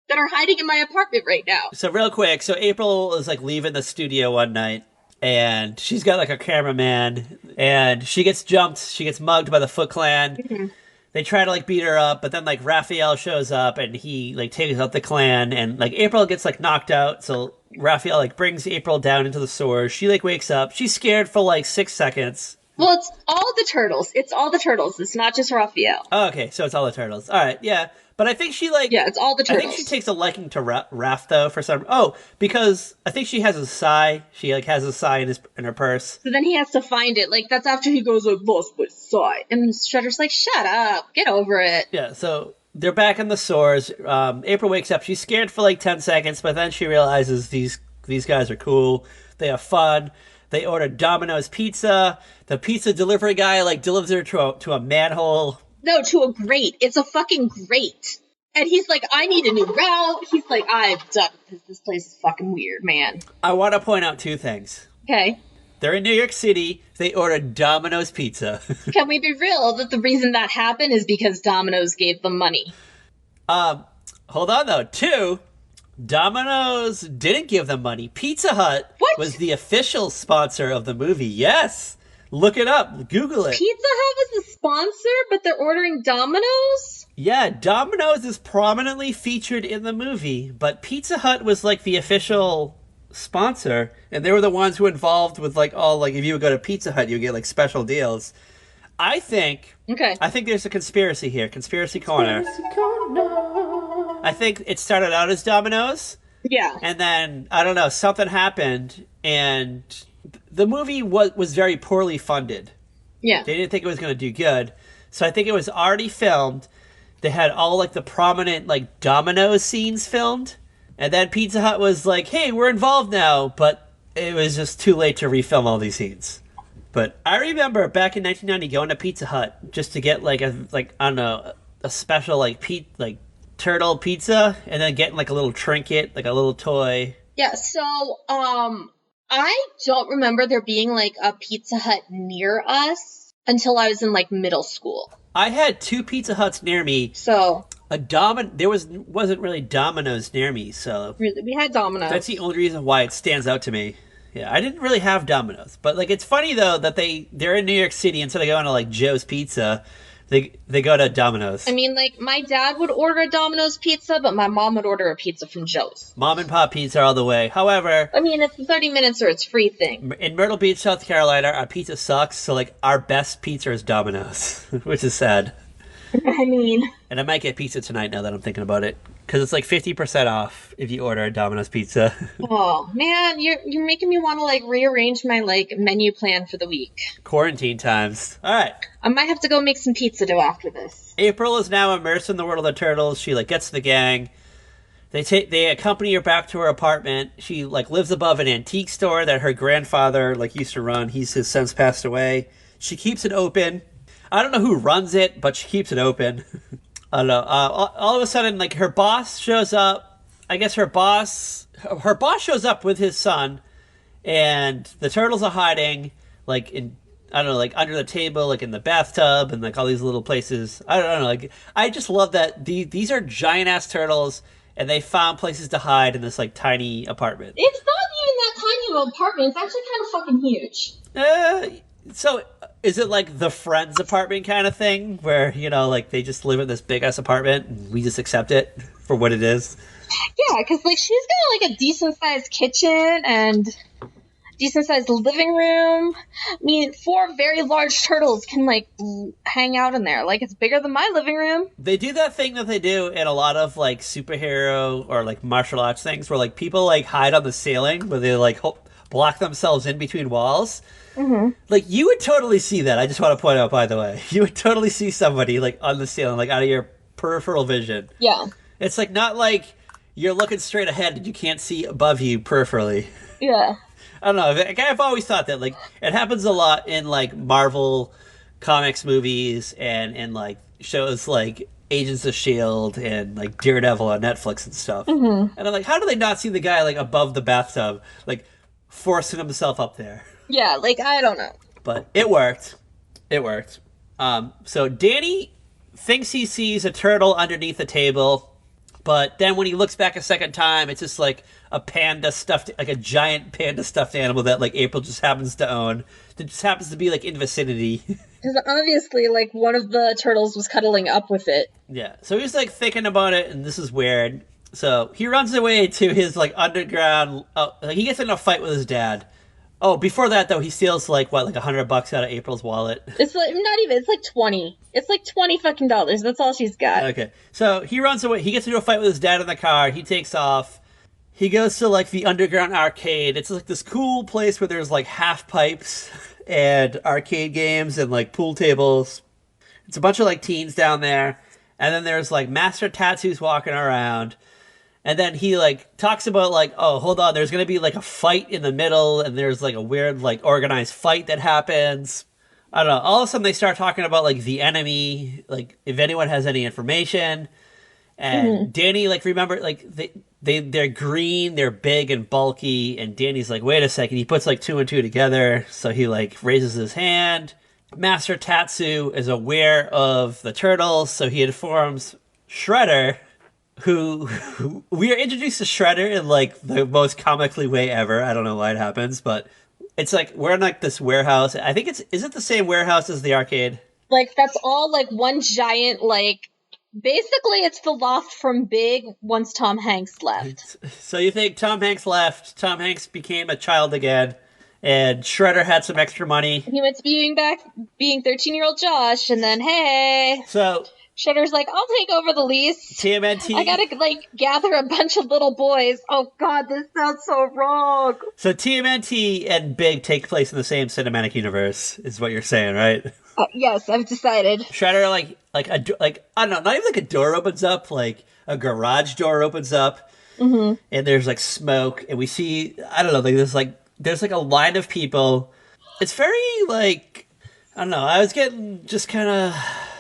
that are hiding in my apartment right now. So real quick, so April is like leaving the studio one night, and she's got like a cameraman, and she gets mugged by the Foot Clan. Mm-hmm. They try to like beat her up, but then like Raphael shows up and he like takes out the clan, and like April gets like knocked out. So Raphael like brings April down into the sewers. She like wakes up. She's scared for like 6 seconds. Well, it's all the turtles. It's not just Raphael. Oh, okay, so it's all the turtles. All right, yeah. But I think she like... Yeah, it's all the turtles. I think she takes a liking to Raph, though, for some... Oh, because I think she has a sai. She, like, has a sai in her purse. So then he has to find it. Like, that's after he goes, like, lost my sai. And Shredder's like, shut up. Get over it. Yeah, so they're back in the sewers. April wakes up. She's scared for, like, 10 seconds, but then she realizes these guys are cool. They have fun. They order Domino's pizza. The pizza delivery guy, like, delivers her to a manhole... No, to a grate. It's a fucking grate. And he's like, I need a new route. He's like, I'm done because this place is fucking weird, man. I want to point out 2 things. Okay. They're in New York City. They ordered Domino's pizza. Can we be real that the reason that happened is because Domino's gave them money? Hold on, though. 2, Domino's didn't give them money. Pizza Hut was the official sponsor of the movie. Yes. Look it up. Google it. Pizza Hut was the sponsor, but they're ordering Domino's? Yeah, Domino's is prominently featured in the movie, but Pizza Hut was like the official sponsor, and they were the ones who involved with like all like if you would go to Pizza Hut, you would get like special deals. I think there's a conspiracy here. Conspiracy corner. I think it started out as Domino's. Yeah. And then I don't know, something happened and the movie was very poorly funded. Yeah. They didn't think it was going to do good. So I think it was already filmed. They had all, like, the prominent, like, Domino's scenes filmed. And then Pizza Hut was like, hey, we're involved now. But it was just too late to refilm all these scenes. But I remember back in 1990 going to Pizza Hut just to get, like, a special, like, turtle pizza. And then getting, like, a little trinket, like a little toy. Yeah, so, I don't remember there being, like, a Pizza Hut near us until I was in, like, middle school. I had 2 Pizza Huts near me. So... There wasn't really Domino's near me, so... Really, we had Domino's. That's the only reason why it stands out to me. Yeah, I didn't really have Domino's. But, like, it's funny, though, that they're in New York City, instead of going to, like, Joe's Pizza... They go to Domino's. I mean, like, my dad would order a Domino's pizza, but my mom would order a pizza from Joe's. Mom and pop pizza all the way. However... I mean, it's a 30 minutes or it's free thing. In Myrtle Beach, South Carolina, our pizza sucks, so, like, our best pizza is Domino's, which is sad. I mean... And I might get pizza tonight now that I'm thinking about it. Because it's like 50% off if you order a Domino's pizza. Oh, man, you're making me want to, like, rearrange my, like, menu plan for the week. Quarantine times. All right. I might have to go make some pizza dough after this. April is now immersed in the world of the turtles. She, like, gets the gang. They accompany her back to her apartment. She, like, lives above an antique store that her grandfather, like, used to run. He's has since passed away. She keeps it open. I don't know who runs it, but she keeps it open. I don't know. All of a sudden, like, her boss shows up. I guess her boss shows up with his son, and the turtles are hiding, like, in, I don't know, like, under the table, like, in the bathtub, and, like, all these little places. I don't know, like, I just love that these are giant-ass turtles, and they found places to hide in this, like, tiny apartment. It's not even that tiny of an apartment. It's actually kind of fucking huge. So, is it like the Friends apartment kind of thing? Where, you know, like, they just live in this big-ass apartment, and we just accept it for what it is? Yeah, because, like, she's got, like, a decent-sized kitchen, and decent-sized living room. I mean, 4 very large turtles can, like, hang out in there. Like, it's bigger than my living room. They do that thing that they do in a lot of, like, superhero or, like, martial arts things where, like, people, like, hide on the ceiling where they, like, block themselves in between walls. Mm-hmm. Like, you would totally see that. I just want to point out, by the way. You would totally see somebody, like, on the ceiling, like, out of your peripheral vision. Yeah. It's, like, not like you're looking straight ahead and you can't see above you peripherally. Yeah. I don't know. I've always thought that, like, it happens a lot in, like, Marvel comics movies and like, shows like Agents of S.H.I.E.L.D. and, like, Daredevil on Netflix and stuff. Mm-hmm. And I'm like, how do they not see the guy, like, above the bathtub, like, forcing himself up there? Yeah, like, I don't know. But it worked. It worked. So Danny thinks he sees a turtle underneath the table, but then when he looks back a second time, it's just like a panda stuffed, like a giant panda stuffed animal that, like, April just happens to own. That just happens to be, like, in vicinity. Because obviously, like, one of the turtles was cuddling up with it. Yeah. So he's, like, thinking about it, and this is weird. So he runs away to his, like, underground. He gets in a fight with his dad. Oh, before that, though, he steals, like, what, like $100 out of April's wallet? It's like, not even, it's like 20. It's like 20 fucking dollars. That's all she's got. Okay. So he runs away. He gets into a fight with his dad in the car. He takes off. He goes to, like, the underground arcade. It's, like, this cool place where there's, like, half pipes and arcade games and, like, pool tables. It's a bunch of, like, teens down there. And then there's, like, Master Tatsu's walking around. And then he, like, talks about, like, oh, hold on, there's going to be, like, a fight in the middle, and there's, like, a weird, like, organized fight that happens. I don't know. All of a sudden, they start talking about, like, the enemy, like, if anyone has any information. And Danny, like, remember, like, they're green, they're big and bulky, and Danny's like, wait a second. He puts, like, 2 and 2 together, so he, like, raises his hand. Master Tatsu is aware of the turtles, so he informs Shredder, who we are introduced to Shredder in, like, the most comically way ever. I don't know why it happens, but it's like we're in, like, this warehouse. I think is it the same warehouse as the arcade? Like, that's all, like, one giant, like, basically it's the loft from Big once Tom Hanks left. So you think Tom Hanks left, Tom Hanks became a child again, and Shredder had some extra money. He went to being 13-year-old Josh, and then, hey. So Shredder's like, I'll take over the lease. TMNT. I gotta, like, gather a bunch of little boys. Oh, God, this sounds so wrong. So TMNT and Big take place in the same cinematic universe, is what you're saying, right? Yes, I've decided. Shredder, like I don't know, not even like a door opens up, like a garage door opens up, and there's, like, smoke, and we see, I don't know, like there's like a line of people. It's very, like, I don't know, I was getting just kind of,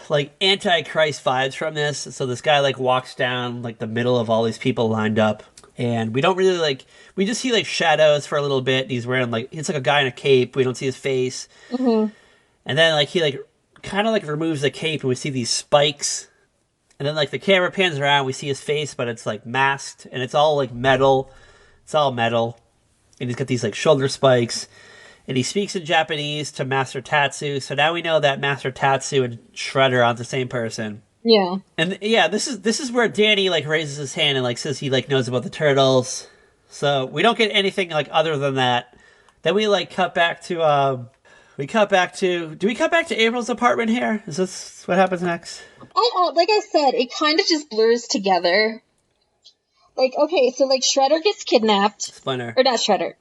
like, Antichrist vibes from this. So this guy, like, walks down, like, the middle of all these people lined up, and we don't really, like, we just see, like, shadows for a little bit, and he's wearing, like, it's like a guy in a cape. We don't see his face. And then, like, he, like, kind of, like, removes the cape, and we see these spikes. And then, like, the camera pans around, we see his face, but it's, like, masked, and it's all, like, metal. It's all metal. And he's got these, like, shoulder spikes. And he speaks in Japanese to Master Tatsu, so now we know that Master Tatsu and Shredder aren't the same person. Yeah. And yeah, this is where Danny, like, raises his hand and, like, says he, like, knows about the turtles. So we don't get anything, like, other than that. Then we, like, cut back to do we cut back to April's apartment here? Is this what happens next? Like I said, it kind of just blurs together. Like, okay, so, like, Shredder gets kidnapped. Splinter. Or not Shredder.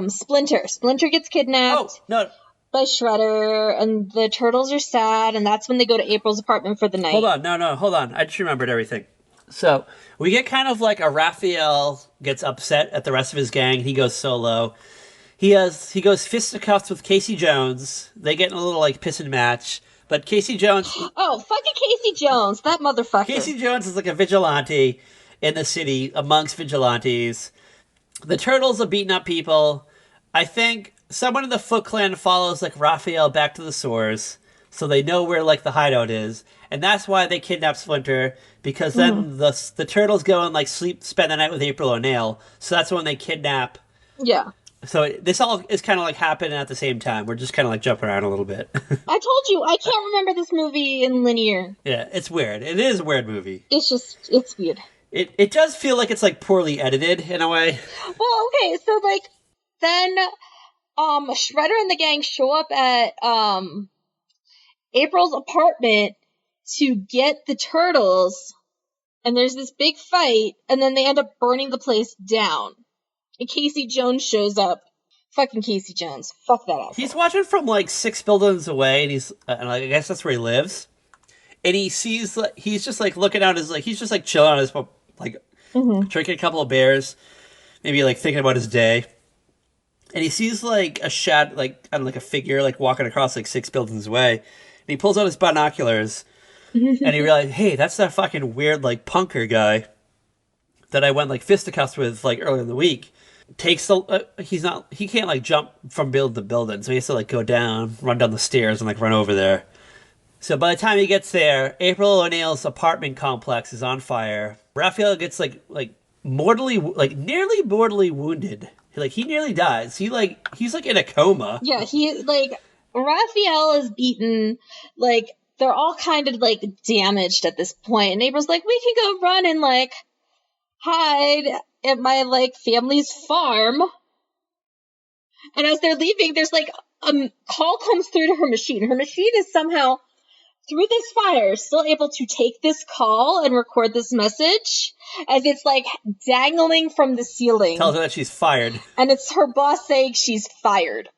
Splinter. Splinter gets kidnapped by Shredder, and the turtles are sad, and that's when they go to April's apartment for the night. Hold on. I just remembered everything. So, we get kind of like a Raphael gets upset at the rest of his gang. He goes solo. He goes fisticuffs with Casey Jones. They get in a little, like, pissing match. But Casey Jones... Oh, fucking Casey Jones. That motherfucker. Casey Jones is, like, a vigilante in the city amongst vigilantes. The turtles are beating up people. I think someone in the Foot Clan follows, like, Raphael back to the sewers, so they know where, like, the hideout is. And that's why they kidnap Splinter, because then the turtles go and, like, spend the night with April O'Neil. So that's when they kidnap. Yeah. So this all is kind of, like, happening at the same time. We're just kind of, like, jumping around a little bit. I told you, I can't remember this movie in linear. Yeah, it's weird. It is a weird movie. It's weird. It does feel like it's, like, poorly edited in a way. Well, okay, so, like, then Shredder and the gang show up at April's apartment to get the turtles, and there's this big fight, and then they end up burning the place down. And Casey Jones shows up. Fucking Casey Jones. Fuck that asshole. He's watching from like 6 buildings away, and he's, and I guess that's where he lives. And he sees, like, he's just like looking out his, like, he's just like chilling on his, like, drinking a couple of beers, maybe like thinking about his day. And he sees like a shadow, like, I don't know, like a figure, like walking across like 6 buildings away. And he pulls out his binoculars, and he realizes, hey, that's that fucking weird, like, punker guy that I went like fisticuffs with like earlier in the week. Takes the he can't like jump from building to building, so he has to like go down, run down the stairs, and like run over there. So by the time he gets there, April O'Neil's apartment complex is on fire. Raphael gets like mortally, like nearly mortally wounded. Like he nearly dies. He's like in a coma. Yeah, he like Raphael is beaten. Like they're all kind of like damaged at this point. And April's like, we can go run and like hide at my like family's farm. And as they're leaving, there's like a call comes through to her machine. Her machine is somehow, through this fire, still able to take this call and record this message as it's like dangling from the ceiling. Tells her that she's fired. And it's her boss saying she's fired.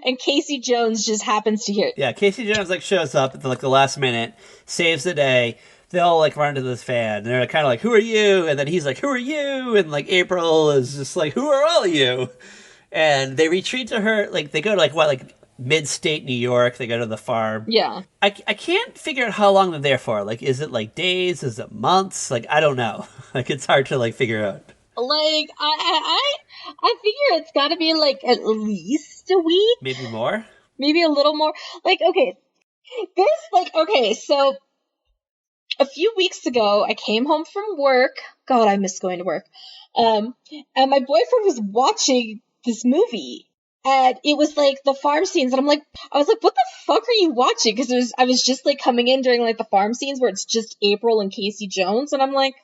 And Casey Jones just happens to hear it. Yeah, Casey Jones like shows up at like the last minute, saves the day. They all like run into this van, and they're kind of like, "Who are you?" And then he's like, "Who are you?" And like April is just like, "Who are all of you?" And they retreat to her. Like they go to like mid-state New York. They go to the farm. Yeah. I can't figure out how long they're there for. Like, is it like days? Is it months? Like, I don't know. Like, it's hard to like figure out. Like I figure it's got to be like at least a week. Maybe more. Maybe a little more. Like, okay, so a few weeks ago, I came home from work. God, I miss going to work. And my boyfriend was watching this movie. And it was like the farm scenes. And I was like, what the fuck are you watching? Because I was just like coming in during like the farm scenes where it's just April and Casey Jones. And I'm like,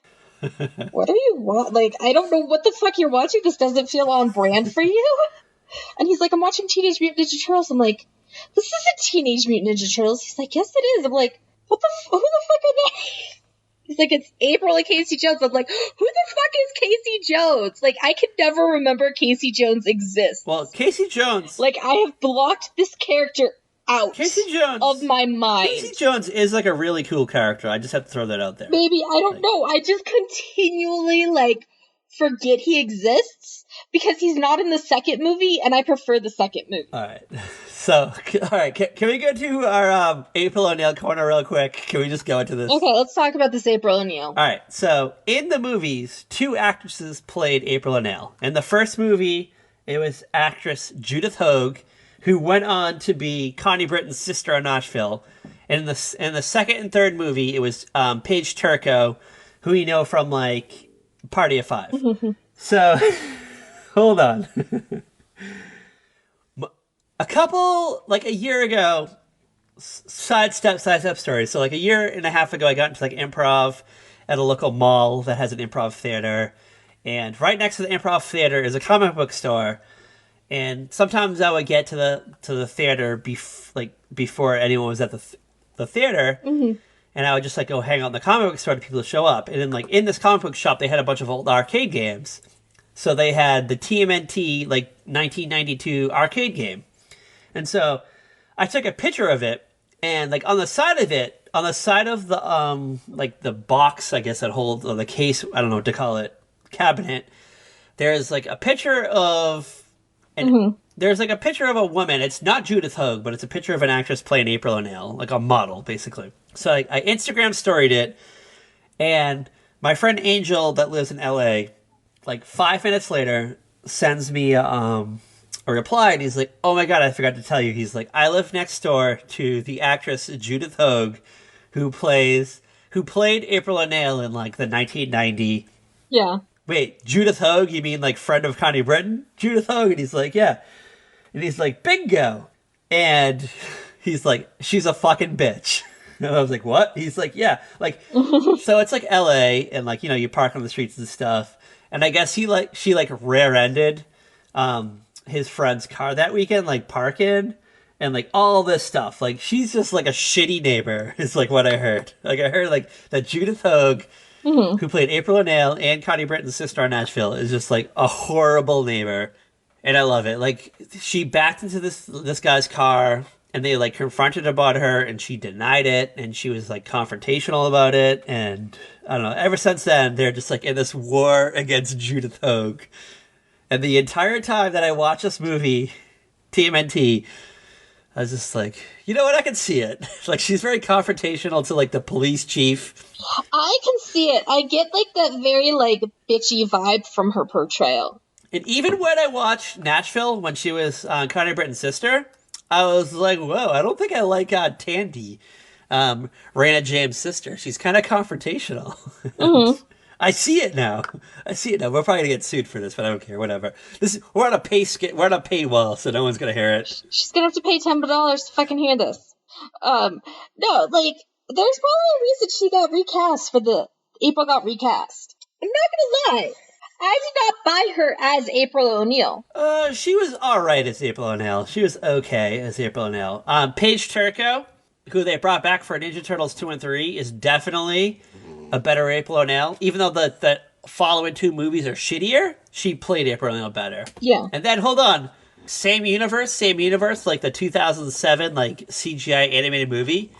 what are you like, I don't know what the fuck you're watching. This doesn't feel on brand for you. And he's like, I'm watching Teenage Mutant Ninja Turtles. I'm like, this isn't Teenage Mutant Ninja Turtles. He's like, yes, it is. I'm like, who the fuck are they? He's like, it's April and Casey Jones. I'm like, who the fuck is Casey Jones? Like, I can never remember Casey Jones exists. Well, Casey Jones. Like, I have blocked this character out Casey Jones of my mind. Casey Jones is like a really cool character. I just have to throw that out there. Maybe, I don't know. I just continually, like, forget he exists because he's not in the second movie, and I prefer the second movie. All right. So, all right, can we go to our April O'Neil corner real quick? Can we just go into this? Okay, let's talk about this April O'Neil. All right, so in the movies, 2 actresses played April O'Neil. In the first movie, it was actress Judith Hoag, who went on to be Connie Britton's sister on Nashville. And in the second and third movie, it was Paige Turco, who you know from like Party of 5. So, hold on. A year ago, sidestep story. So like a year and a half ago, I got into like improv at a local mall that has an improv theater. And right next to the improv theater is a comic book store. And sometimes I would get to the theater before anyone was at the theater. Mm-hmm. And I would just like go hang out in the comic book store to people to show up. And then like in this comic book shop, they had a bunch of old arcade games. So they had the TMNT like 1992 arcade game. And so I took a picture of it, and like on the side of the like the box, I guess that holds, or the case, I don't know what to call it, cabinet, there's like a picture of there's like a picture of a woman. It's not Judith Hoag, but it's a picture of an actress playing April O'Neil, like a model, basically. So I Instagram storied it, and my friend Angel that lives in LA, like 5 minutes later, sends me a reply, and he's like, oh my god, I forgot to tell you. He's like, I live next door to the actress Judith Hoag, who played April O'Neil in like the 1990. Yeah. Wait, Judith Hoag? You mean like friend of Connie Britton? Judith Hoag? And he's like, yeah. And he's like, bingo. And he's like, she's a fucking bitch. And I was like, what? He's like, yeah. Like, so it's like LA, and like, you know, you park on the streets and stuff. And I guess she rear-ended his friend's car that weekend, like parking and like all this stuff. Like she's just like a shitty neighbor is like what I heard. Like I heard like that Judith Hogue, who played April O'Neil and Connie Britton's sister on Nashville, is just like a horrible neighbor. And I love it. Like she backed into this guy's car and they like confronted about her and she denied it and she was like confrontational about it. And I don't know, ever since then they're just like in this war against Judith Hogue. And the entire time that I watched this movie, TMNT, I was just like, you know what, I can see it. Like she's very confrontational to like the police chief. I can see it. I get like that very like bitchy vibe from her portrayal. And even when I watched Nashville when she was Connie Britton's sister, I was like, whoa, I don't think I like Tandy, Raina James' sister. She's kind of confrontational. I see it now. We're probably gonna get sued for this, but I don't care. Whatever. We're on a paywall, so no one's gonna hear it. She's gonna have to pay $10 to fucking hear this. No, like there's probably a reason she got recast for the April got recast. I'm not gonna lie. I did not buy her as April O'Neil. She was alright as April O'Neil. She was okay as April O'Neil. Paige Turco, who they brought back for Ninja Turtles 2 and 3, is definitely a better April O'Neil. Even though the following two movies are shittier, she played April O'Neil better. Yeah. And then, hold on. Same universe, like the 2007 like CGI animated movie.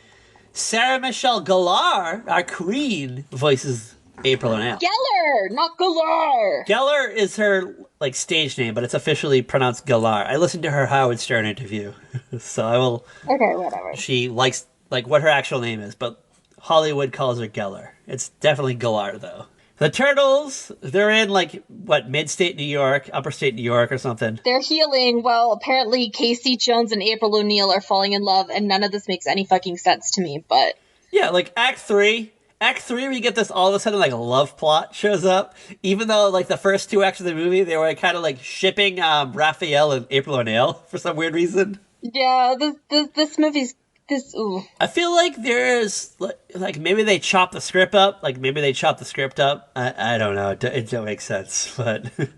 Sarah Michelle Gellar, our queen, voices April O'Neil. Gellar, not Gellar. Gellar is her like stage name, but it's officially pronounced Gellar. I listened to her Howard Stern interview, so I will. Okay, whatever. She likes like what her actual name is, but Hollywood calls her Gellar. It's definitely Gellar though. The Turtles, they're in like what, mid-state New York, upper-state New York or something. They're healing while apparently Casey Jones and April O'Neil are falling in love, and none of this makes any fucking sense to me, but... Yeah, like Act 3, we get this all of a sudden like a love plot shows up, even though like the first two acts of the movie, they were like, kind of like shipping Raphael and April O'Neil for some weird reason. Yeah, this movie's... Ooh. I feel like there's like maybe they chopped the script up. I don't know. It don't make sense, but there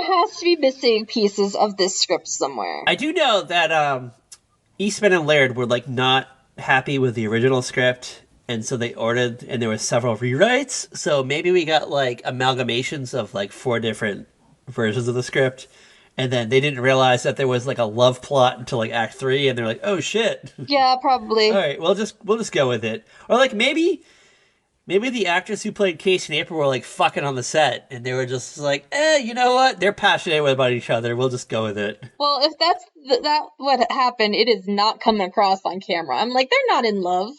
has to be missing pieces of this script somewhere. I do know that Eastman and Laird were like not happy with the original script, and so they ordered, and there were several rewrites. So maybe we got like amalgamations of like 4 different versions of the script. And then they didn't realize that there was like a love plot until like Act 3, and they're like, "Oh shit!" Yeah, probably. All right, we'll just go with it. Or like maybe the actors who played Casey and April were like fucking on the set, and they were just like, you know what? They're passionate about each other. We'll just go with it. Well, if that's what happened, it is not coming across on camera. I'm like, they're not in love.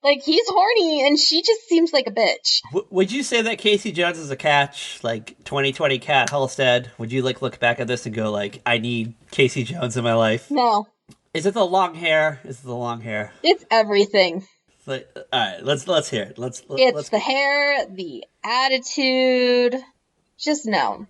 Like, he's horny, and she just seems like a bitch. Would you say that Casey Jones is a catch, like 2020 Cat Halstead? Would you like look back at this and go like, I need Casey Jones in my life? No. Is it the long hair? It's everything. Like, all right, let's hear it. Let's the hair, the attitude. Just no.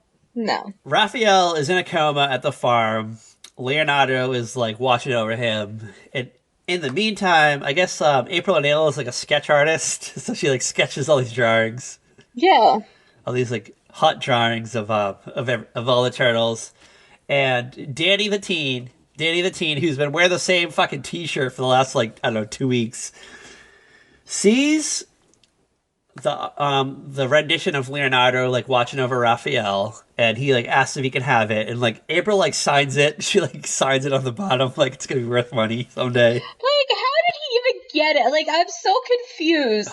Raphael is in a coma at the farm. Leonardo is like watching over him, and in the meantime, I guess April O'Neil is like a sketch artist, so she like sketches all these drawings. Yeah. All these like hot drawings of all the turtles, and Danny the teen, who's been wearing the same fucking T-shirt for the last like I don't know 2 weeks, sees the rendition of Leonardo like watching over Raphael, and he like asks if he can have it, and like April like signs it. She like signs it on the bottom like it's gonna be worth money someday. Like, how did he even get it? Like, I'm so confused.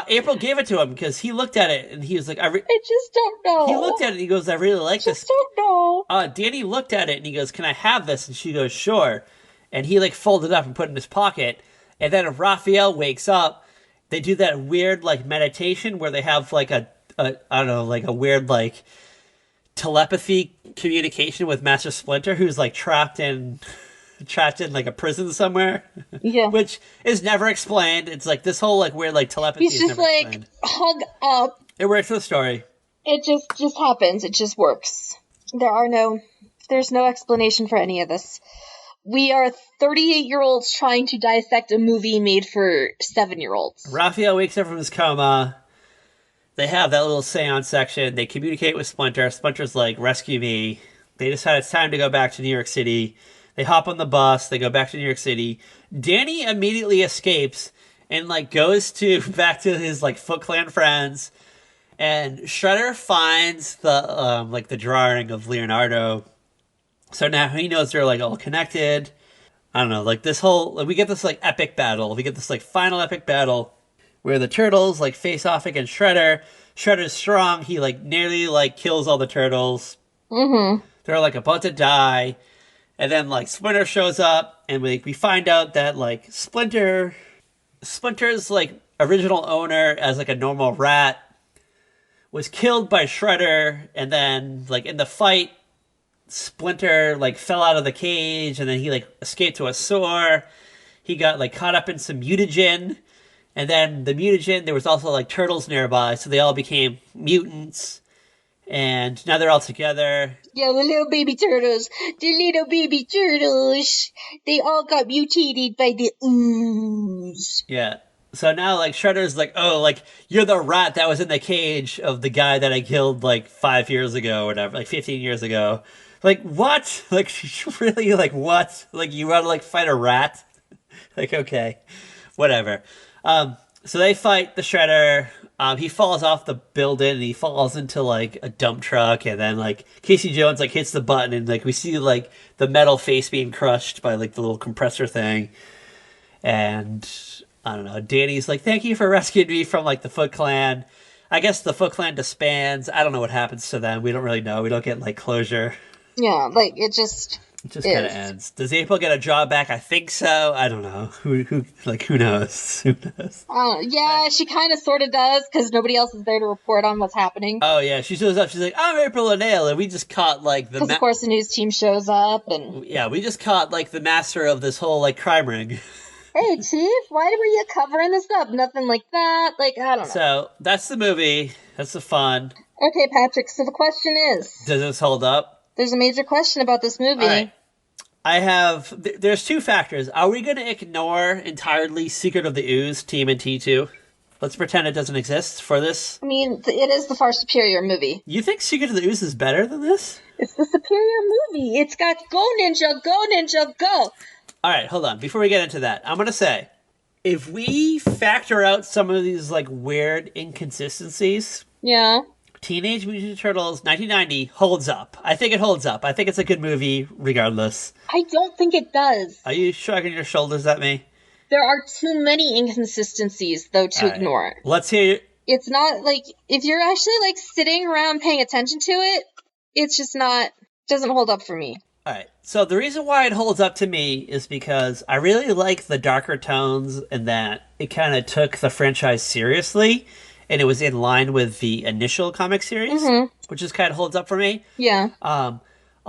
April gave it to him because he looked at it and he was like, I just don't know. He looked at it and he goes, I really like this. I just don't know. Danny looked at it and he goes, can I have this? And she goes, sure. And he like folded it up and put it in his pocket. And then if Raphael wakes up, they do that weird like meditation where they have like a I don't know, like a weird like telepathy communication with Master Splinter, who's like trapped in like a prison somewhere. Yeah. Which is never explained. It's like this whole like weird like telepathy. He's just like explained. hug up. It works for the story. It just happens. It just works. There's no explanation for any of this. We are 38-year-olds trying to dissect a movie made for 7-year-olds. Raphael wakes up from his coma. They have that little seance section. They communicate with Splinter. Splinter's like, rescue me. They decide it's time to go back to New York City. They hop on the bus. They go back to New York City. Danny immediately escapes and like goes to back to his like Foot Clan friends. And Shredder finds the like the drawing of Leonardo. So now he knows they're like all connected. I don't know, like this whole like, we get this like epic battle. We get this like final epic battle where the turtles like face off against Shredder. Shredder's strong. He like nearly like kills all the turtles. Mm-hmm. They're like about to die. And then like Splinter shows up and we find out that like Splinter's like original owner as like a normal rat was killed by Shredder, and then like in the fight Splinter like fell out of the cage and then he like escaped to a sewer. He got like caught up in some mutagen, and then the mutagen there was also like turtles nearby, so they all became mutants. And now they're all together. Yeah, the little baby turtles. The little baby turtles. They all got mutated by the ooze. Yeah. So now, like, Shredder's like, oh, like, you're the rat that was in the cage of the guy that I killed, like, 5 years ago or whatever, like, 15 years ago. Like, what? Like, really? Like, what? Like, you want to, like, fight a rat? Like, okay. Whatever. So they fight the Shredder. He falls off the building and he falls into like a dump truck, and then like Casey Jones like hits the button and like we see like the metal face being crushed by like the little compressor thing. And I don't know, Danny's like, thank you for rescuing me from like the Foot Clan. I guess the Foot Clan disbands. I don't know what happens to them. We don't really know. We don't get like closure. Yeah, like it just kind of ends. Does April get a job back? I think so. I don't know. Who knows? Who knows? Yeah, she kind of sort of does, because nobody else is there to report on what's happening. Oh, yeah. She shows up. She's like, I'm April O'Neil, and we just caught, like, the... Because, of course, the news team shows up, and... Yeah, we just caught, like, the master of this whole, like, crime ring. Hey, Chief, why were you covering this up? Nothing like that. Like, I don't know. So, that's the movie. That's the fun. Okay, Patrick, so the question is... Does this hold up? There's a major question about this movie. All right. I have... There's two factors. Are we going to ignore entirely Secret of the Ooze, TMNT 2? Let's pretend it doesn't exist for this. I mean, it is the far superior movie. You think Secret of the Ooze is better than this? It's the superior movie. It's got go, ninja, go, ninja, go. All right, hold on. Before we get into that, I'm going to say, if we factor out some of these, like, weird inconsistencies... Yeah. Teenage Mutant Ninja Turtles 1990 holds up. I think it holds up. I think it's a good movie regardless. I don't think it does. Are you shrugging your shoulders at me? There are too many inconsistencies, though, to ignore. Let's hear... It's not, like, if you're actually, like, sitting around paying attention to it, it's just not... doesn't hold up for me. Alright, so the reason why it holds up to me is because I really like the darker tones and that it kind of took the franchise seriously. And it was in line with the initial comic series, which is kind of holds up for me. Yeah. A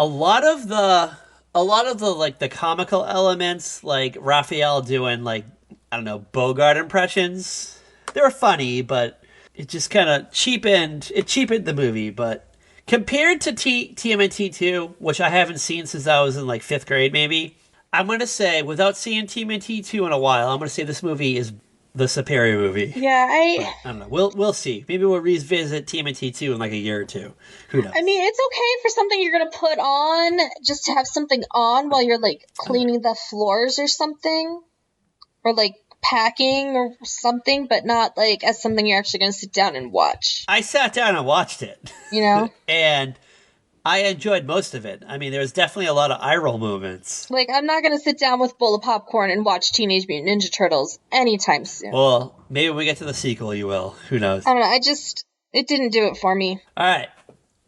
lot of the like the comical elements, like Raphael doing like, I don't know, Bogart impressions. They were funny, but it just kind of cheapened the movie. But compared to TMNT 2, which I haven't seen since I was in like 5th grade, maybe, I'm gonna say without seeing TMNT 2 in a while, I'm gonna say this movie is the superior movie. Yeah, I don't know. We'll see. Maybe we'll revisit TMNT 2 in like a year or two. Who knows? I mean, it's okay for something you're gonna put on, just to have something on while you're, like, cleaning the floors or something. Or, like, packing or something, but not, like, as something you're actually gonna sit down and watch. I sat down and watched it. You know? And I enjoyed most of it. I mean, there was definitely a lot of eye roll moments. Like, I'm not gonna sit down with a bowl of popcorn and watch Teenage Mutant Ninja Turtles anytime soon. Well, maybe when we get to the sequel, you will. Who knows? I don't know, it didn't do it for me. Alright.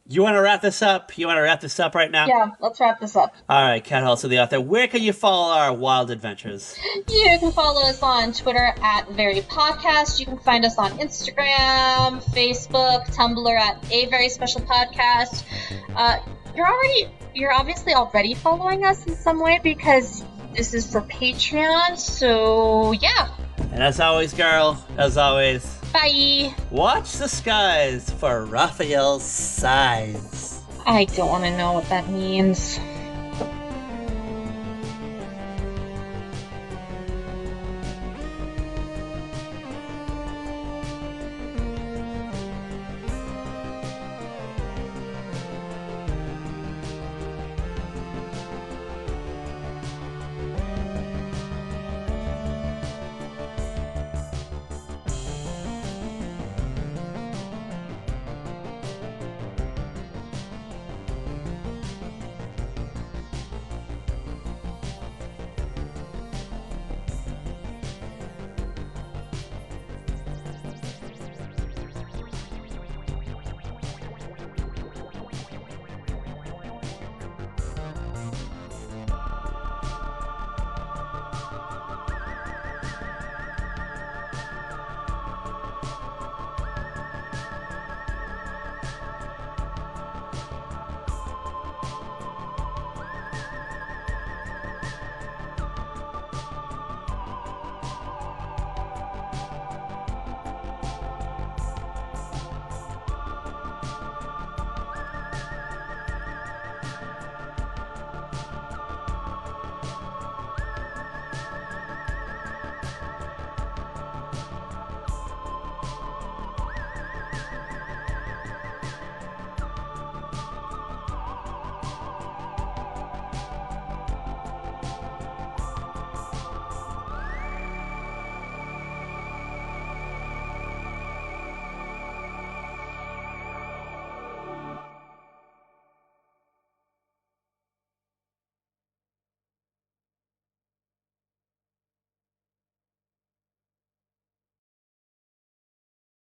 You want to wrap this up? You want to wrap this up right now? Yeah, let's wrap this up. Alright, Cat Halsey, the author. Where can you follow our wild adventures? You can follow us on Twitter at Very Podcast. You can find us on Instagram, Facebook, Tumblr at A Very Special Podcast. You're obviously already following us in some way because this is for Patreon, so yeah. And as always, girl, as always, bye. Watch the skies for Raphael's size. I don't want to know what that means.